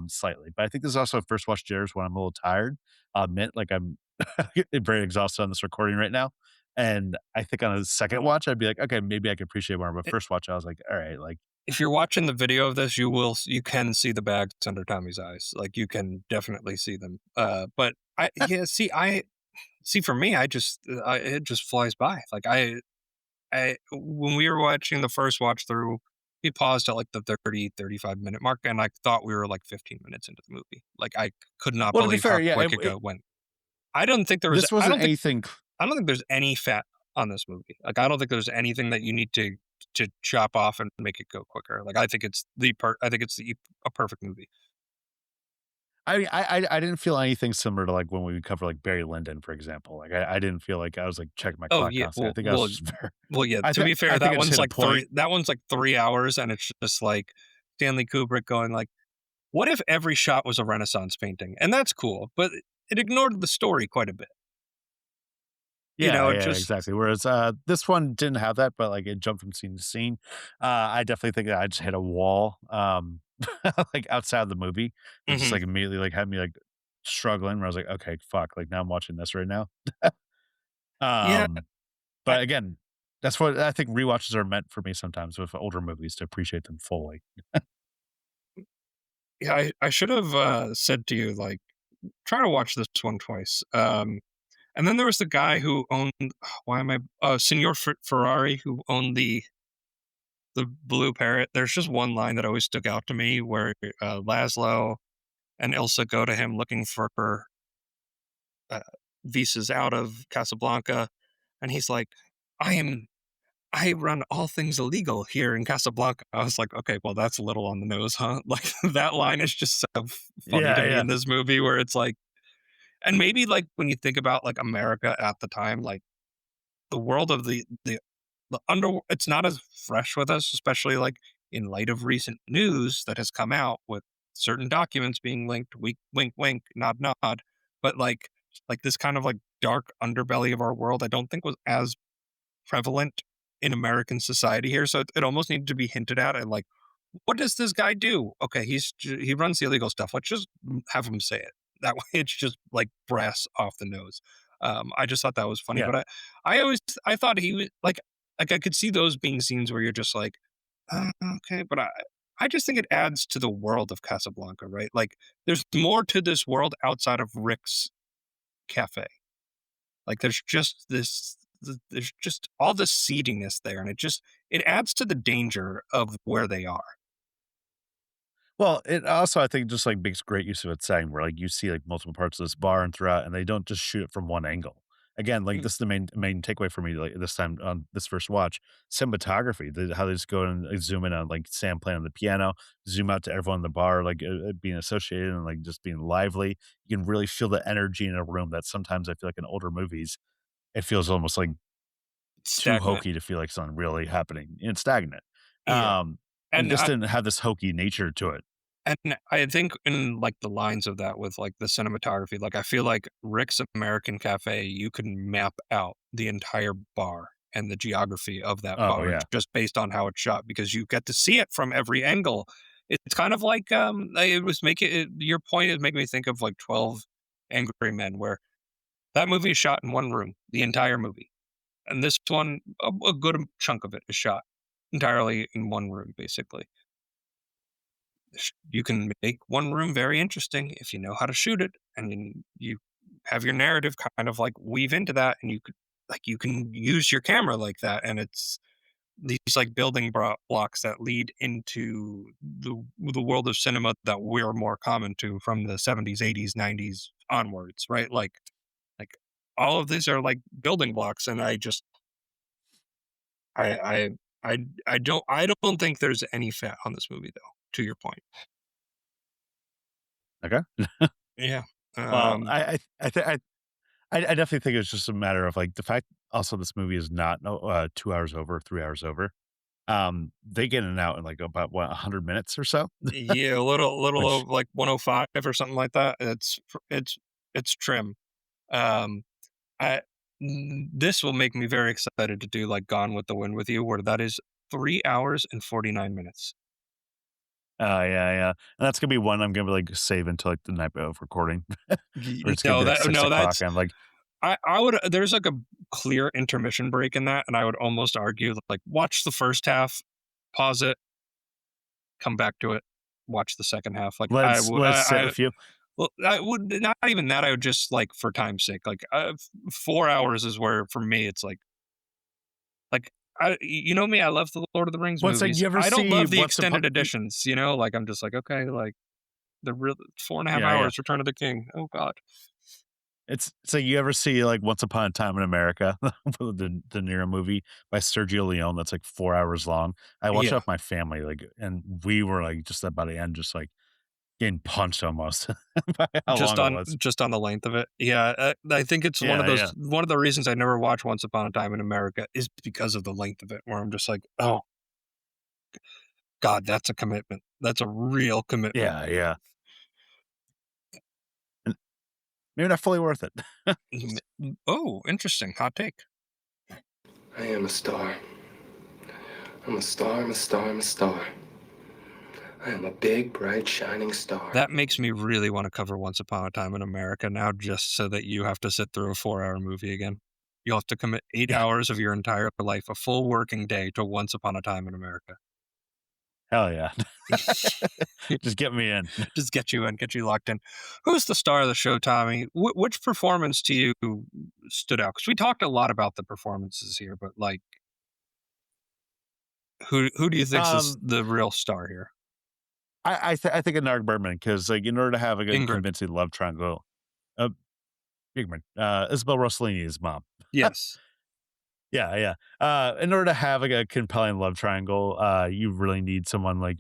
slightly. But I think there's also first watch jitters when I'm a little tired. I'll admit, like I'm very exhausted on this recording right now. And I think on a second watch, I'd be like, okay, maybe I could appreciate more. But first watch, I was like, all right, like, If you're watching the video of this, you can see the bags under Tommy's eyes. Like you can definitely see them. But I see for me, it just flies by. Like I when we were watching the first watch through, we paused at like the 35 minute mark, and I thought we were like 15 minutes into the movie. Like I could not well, to be believe how fair, yeah, quick it went. I don't think there was. this wasn't anything. I don't think there's any fat on this movie. Like I don't think there's anything that you need to chop off and make it go quicker. Like I think it's a perfect movie. I didn't feel anything similar to like when we cover like Barry Lyndon, for example. Like I didn't feel like I was like checking my Oh clock yeah, constantly. I think I was just very, well yeah. I To think be fair, I think I just hit a point. that one's like 3 hours, and it's just like Stanley Kubrick going like, what if every shot was a Renaissance painting? And that's cool, but it ignored the story quite a bit. Yeah, It yeah, just exactly. Whereas this one didn't have that, but like it jumped from scene to scene. I definitely think that I just hit a wall, like outside of the movie. It just mhm. like immediately like had me like struggling. Where I was like, okay, fuck, like now I'm watching this right now. Yeah. Um, I, but again, that's what I think rewatches are meant for me sometimes with older movies to appreciate them fully. yeah, I should have said to you like try to watch this one twice. And then there was the guy who owned why am I Signor Ferrari who owned the blue parrot. There's just one line that always stuck out to me where Laszlo and Ilsa go to him looking for uh, visas out of Casablanca, and he's like, "I am I run all things illegal here in Casablanca." I was like, okay, well, that's a little on the nose, huh? Like that line is just so funny to Yeah, me yeah. in this movie where it's like, and maybe like when you think about like America at the time, like the world of the under, it's not as fresh with us, especially like in light of recent news that has come out with certain documents being linked, wink, wink, wink, nod, nod. But like this kind of like dark underbelly of our world, I don't think was as prevalent in American society here. So it almost needed to be hinted at. And like, what does this guy do? Okay, he runs the illegal stuff. Let's just have him say it. That way, it's just like brass off the nose. I just thought that was funny, Yeah. but I thought he was like I could see those being scenes where you're just like, okay, but I just think it adds to the world of Casablanca, right? Like, there's more to this world outside of Rick's cafe. Like there's just all this seediness there, and it adds to the danger of where they are. Well, it also, I think, just like makes great use of its setting where like you see like multiple parts of this bar and throughout, and they don't just shoot it from one angle. Again, like Mm, this is the main takeaway for me, like this time on this first watch. Cinematography, how they just go and like, zoom in on like Sam playing on the piano, zoom out to everyone in the bar, like being associated and like just being lively. You can really feel the energy in a room that sometimes I feel like in older movies, it feels almost like too stagnant. hokey to feel like something really happening and stagnant. Yeah, And and this didn't have this hokey nature to it. I think in like the lines of that with like the cinematography, like I feel like Rick's American Cafe, you can map out the entire bar and the geography of that Oh bar yeah. just based on how it's shot because you get to see it from every angle. It's kind of like it was making it, your point is making me think of like 12 Angry Men, where that movie is shot in one room, the entire movie, and this one, a good chunk of it is shot entirely in one room, basically. You can make one room very interesting if you know how to shoot it, and you have your narrative kind of like weave into that, and you can use your camera like that, and it's these like building blocks that lead into the world of cinema that we're more common to from the 70s, 80s, 90s onwards, right? Like all of these are like building blocks, and I I I don't think there's any fat on this movie though. To your point. Okay. Yeah. Well, Um, I definitely think it's just a matter of like the fact. Also, this movie is not 2 hours over, 3 hours over. They get in and out in like about 100 minutes or so, yeah, a little which over like 105 or something like that. It's trim. Um, I this will make me very excited to do like Gone with the Wind with you, where that is 3 hours and 49 minutes. yeah, and that's gonna be one I'm gonna be like save until like the night of recording, or it's gonna No, be like 6 o'clock. that's And I'm like, I would there's like a clear intermission break in that, and I would almost argue like watch the first half, pause it, come back to it, watch the second half. Like let's sit with you. well, I would not even that. I would just like for time's sake, like 4 hours is where for me it's like you know me, I love the Lord of the Rings Once like movies. you ever I don't see love the Once Upon extended editions. You know, like I'm just like okay, like the real 4.5 yeah, hours, Return of the King. Oh God, it's like you ever see like Once Upon a Time in America, the De Niro movie by Sergio Leone that's like 4 hours long. I watched it yeah. with my family, like, and we were like just about the end, just like getting punched almost by how long it was. Just on the length of it. Yeah, I think it's Yeah, yeah, one of the reasons I never watched Once Upon a Time in America is because of the length of it, where I'm just like, oh God, that's a commitment. That's a real commitment. yeah. And maybe not fully worth it. Oh, interesting. Hot take. I am a star. I'm a star, I'm a star, I'm a star. I am a big, bright, shining star. That makes me really want to cover Once Upon a Time in America now, just so that you have to sit through a 4-hour movie again. You'll have to commit 8 hours of your entire life, a full working day, to Once Upon a Time in America. Hell yeah. Just get me in. Just get you in, get you locked in. Who's the star of the show, Tommy? Which performance to you stood out? Because we talked a lot about the performances here, but like, who do you think is Um, the real star here? I think of Narg Bergman because like in order to have a good Ingrid. convincing love triangle, uh, Bigman, Isabel Rossellini's mom. Yes. Yeah. In order to have like a compelling love triangle, you really need someone like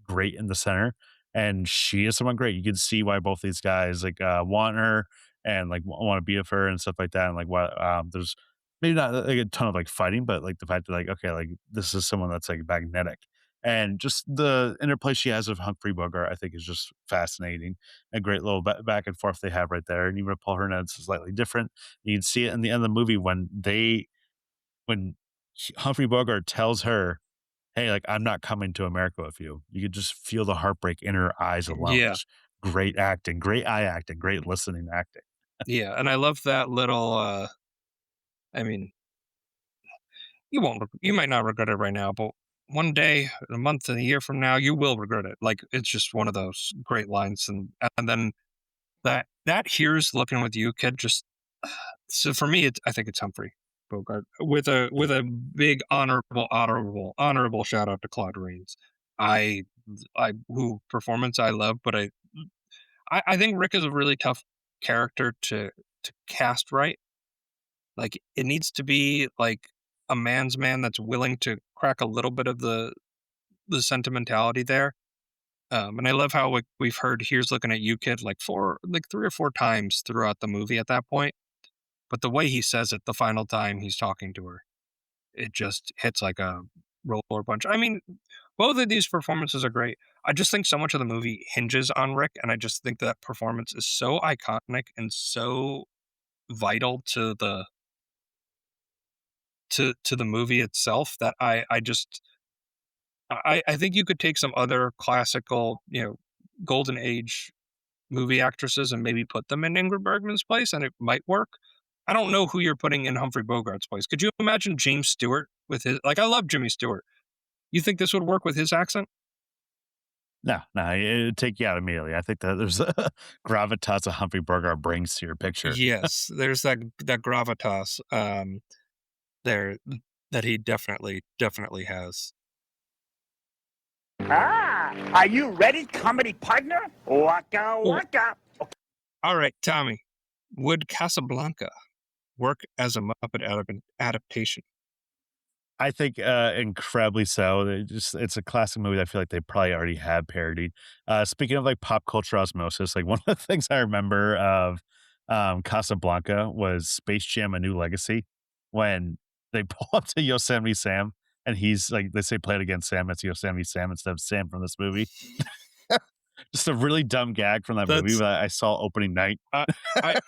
great in the center, and she is someone great. You can see why both these guys like want her and like want to be with her and stuff like that. And like why there's maybe not like a ton of like fighting, but like the fact that like okay, like this is someone that's like magnetic. And just the interplay she has with Humphrey Bogart, I think, is just fascinating. A great little back and forth they have right there. And even with Paul Hernandez is slightly different. You can see it in the end of the movie when Humphrey Bogart tells her, "Hey, like I'm not coming to America with you." You could just feel the heartbreak in her eyes alone. Yeah. Just great acting, great eye acting, great listening acting. Yeah. And I love that little, I mean, you might not regret it right now, but one day, a month, and a year from now, you will regret it. Like, it's just one of those great lines. And then that here's looking with you, kid, just, so for me, I think it's Humphrey Bogart with a big honorable shout out to Claude Rains. I who performance I love, but I think Rick is a really tough character to cast right. Like it needs to be like a man's man that's willing to crack a little bit of the sentimentality there. And I love how like we've heard "Here's looking at you, kid" like 3 or 4 times throughout the movie at that point. But the way he says it, the final time he's talking to her, it just hits like a roller punch. I mean, both of these performances are great. I just think so much of the movie hinges on Rick, and I just think that performance is so iconic and so vital to the movie itself that I think you could take some other classical, golden age movie actresses and maybe put them in Ingrid Bergman's place and it might work. I don't know who you're putting in Humphrey Bogart's place. Could you imagine James Stewart with his, like, I love Jimmy Stewart. You think this would work with his accent? No, it'd take you out immediately. I think that there's a gravitas that Humphrey Bogart brings to your picture. Yes, there's that gravitas there that he definitely has. Are you ready, comedy partner? Waka waka. All right, Tommy, would Casablanca work as a Muppet adaptation? I think incredibly so. It's a classic movie that I feel like they probably already had parodied. Speaking of like pop culture osmosis, like one of the things I remember of Casablanca was Space Jam: A New Legacy when they pull up to Yosemite Sam and he's like they say play it again, Sam. It's Yosemite Sam instead of Sam from this movie. Just a really dumb gag from that movie That's that I saw opening night. I I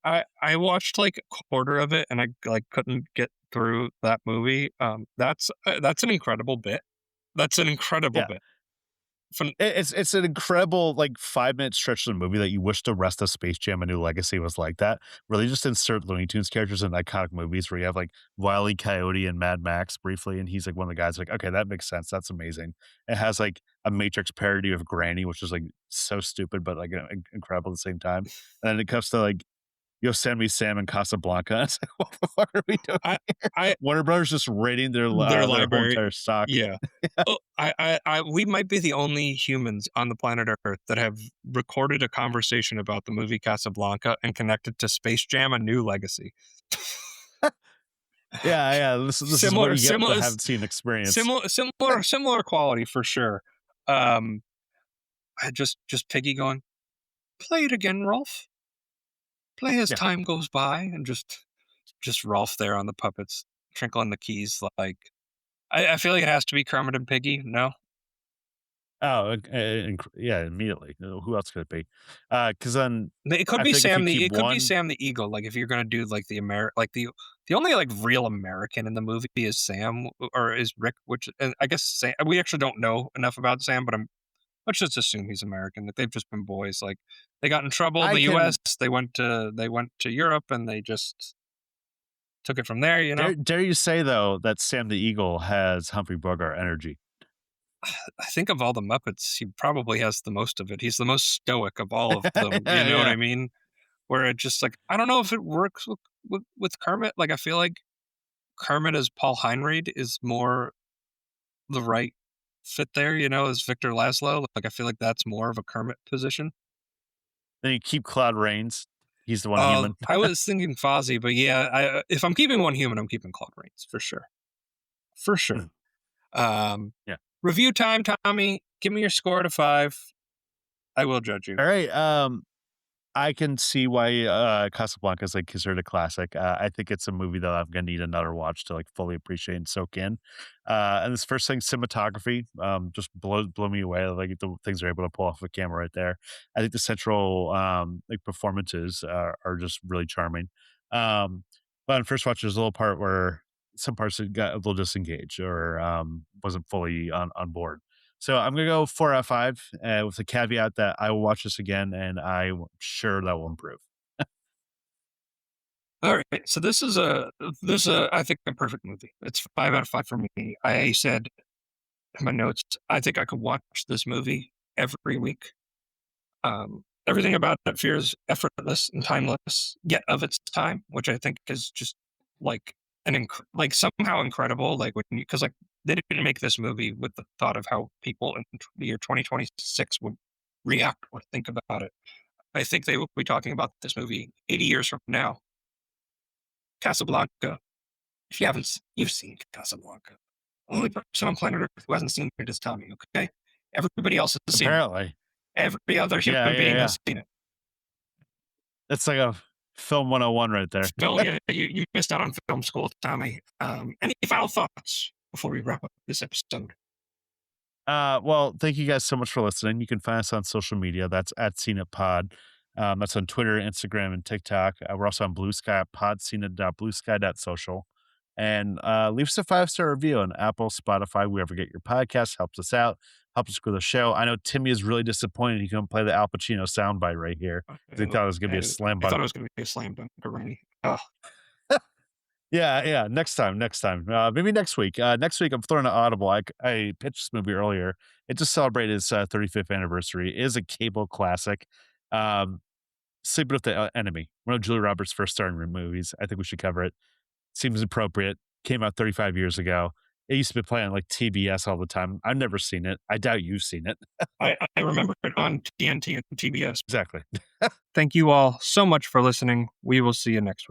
I I watched like a quarter of it and I like couldn't get through that movie. That's an incredible bit. That's an incredible Yeah. bit. Fun- It's an incredible, like, 5-minute stretch of the movie that you wish the rest of Space Jam: A New Legacy was like that. Really just insert Looney Tunes characters in iconic movies where you have, like, Wile E. Coyote and Mad Max briefly, and he's, like, one of the guys like, "Okay, that makes sense, that's amazing." It has, like, a Matrix parody of Granny, which is, like, so stupid, but, like, incredible at the same time. And then it comes to, like, Yosemite Sam and Casablanca. It's like, what the fuck are we doing I here? I Warner Brothers just raiding their their whole library. entire stock. Yeah. Oh, we might be the only humans on the planet Earth that have recorded a conversation about the movie Casablanca and connected to Space Jam: A New Legacy. Yeah, this is what you get to Similar, haven't seen experience. similar quality for sure. I just Piggy going, play it again, Rolf. Play as Yeah. time goes by, and just Rolf there on the puppets, trinkling the keys. Like I feel like it has to be Kermit and Piggy. No, Oh, yeah, immediately. Who else could it be? Because then it could I be think if you Sam the. keep It could be one, Sam the Eagle. Like if you're gonna do like the only like real American in the movie is Sam or is Rick, which and I guess Sam. We actually don't know enough about Sam, but let's just assume he's American. That they've just been boys. Like they got in trouble in I the can U.S. They went to Europe and they just took it from there. You know. dare you say though that Sam the Eagle has Humphrey Bogart energy. I think of all the Muppets, he probably has the most of it. He's the most stoic of all of them. You know what Yeah. I mean? Where it just like I don't know if it works with Kermit. Like I feel like Kermit as Paul Heinried is more the right fit there. You know, as Victor Laszlo. Like I feel like that's more of a Kermit position. Then you keep Claude Rains. He's the one human. I was thinking Fozzie, but yeah, if I'm keeping one human, I'm keeping Claude Rains for sure. For sure. Yeah. Review time, Tommy. Give me your score out of 5. I will judge you. All right. I can see why Casablanca is like considered a classic. I think it's a movie that I'm gonna need another watch to like fully appreciate and soak in. And this first thing, cinematography, just blow me away. Like the things they're able to pull off the camera right there. I think the central like performances are just really charming. But on first watch, there's a little part where some parts got a little disengaged or wasn't fully on board. So I'm gonna go 4 out of 5, with the caveat that I will watch this again, and I'm sure that will improve. All right, so this is I think a perfect movie. It's 5 out of 5 for me. I said in my notes, I think I could watch this movie every week. Everything about it feels effortless and timeless, yet of its time, which I think is just like like somehow incredible. Like when because like they didn't make this movie with the thought of how people in the year 2026 would react or think about it. I think they will be talking about this movie 80 years from now. Casablanca. If you haven't, you've seen Casablanca. Only person on planet Earth who hasn't seen it is Tommy. Okay, everybody else has seen it. Apparently. Every other human being has seen it. It's like a film 101 right there. Phil, you missed out on film school, Tommy. Any final thoughts before we wrap up this episode? Well, thank you guys so much for listening. You can find us on social media. That's at SCENEIT Pod. That's on Twitter, Instagram, and TikTok. We're also on Blue Sky, podsceneit.bluesky.social. And leave us a 5-star review on Apple, Spotify, wherever you get your podcasts. Helps us out, helps us grow the show. I know Timmy is really disappointed he couldn't play the Al Pacino soundbite right here. He thought it was going to be a slam I thought dunk. it was going to be a slam dunk already. Oh. Yeah. Next time. Maybe next week. Next week, I'm throwing an audible. I pitched this movie earlier. It just celebrated its 35th anniversary. It is a cable classic. Sleeping with the Enemy. One of Julia Roberts' first starring movies. I think we should cover it. Seems appropriate. Came out 35 years ago. It used to be playing on like TBS all the time. I've never seen it. I doubt you've seen it. I remember it on TNT and TBS. Exactly. Thank you all so much for listening. We will see you next week.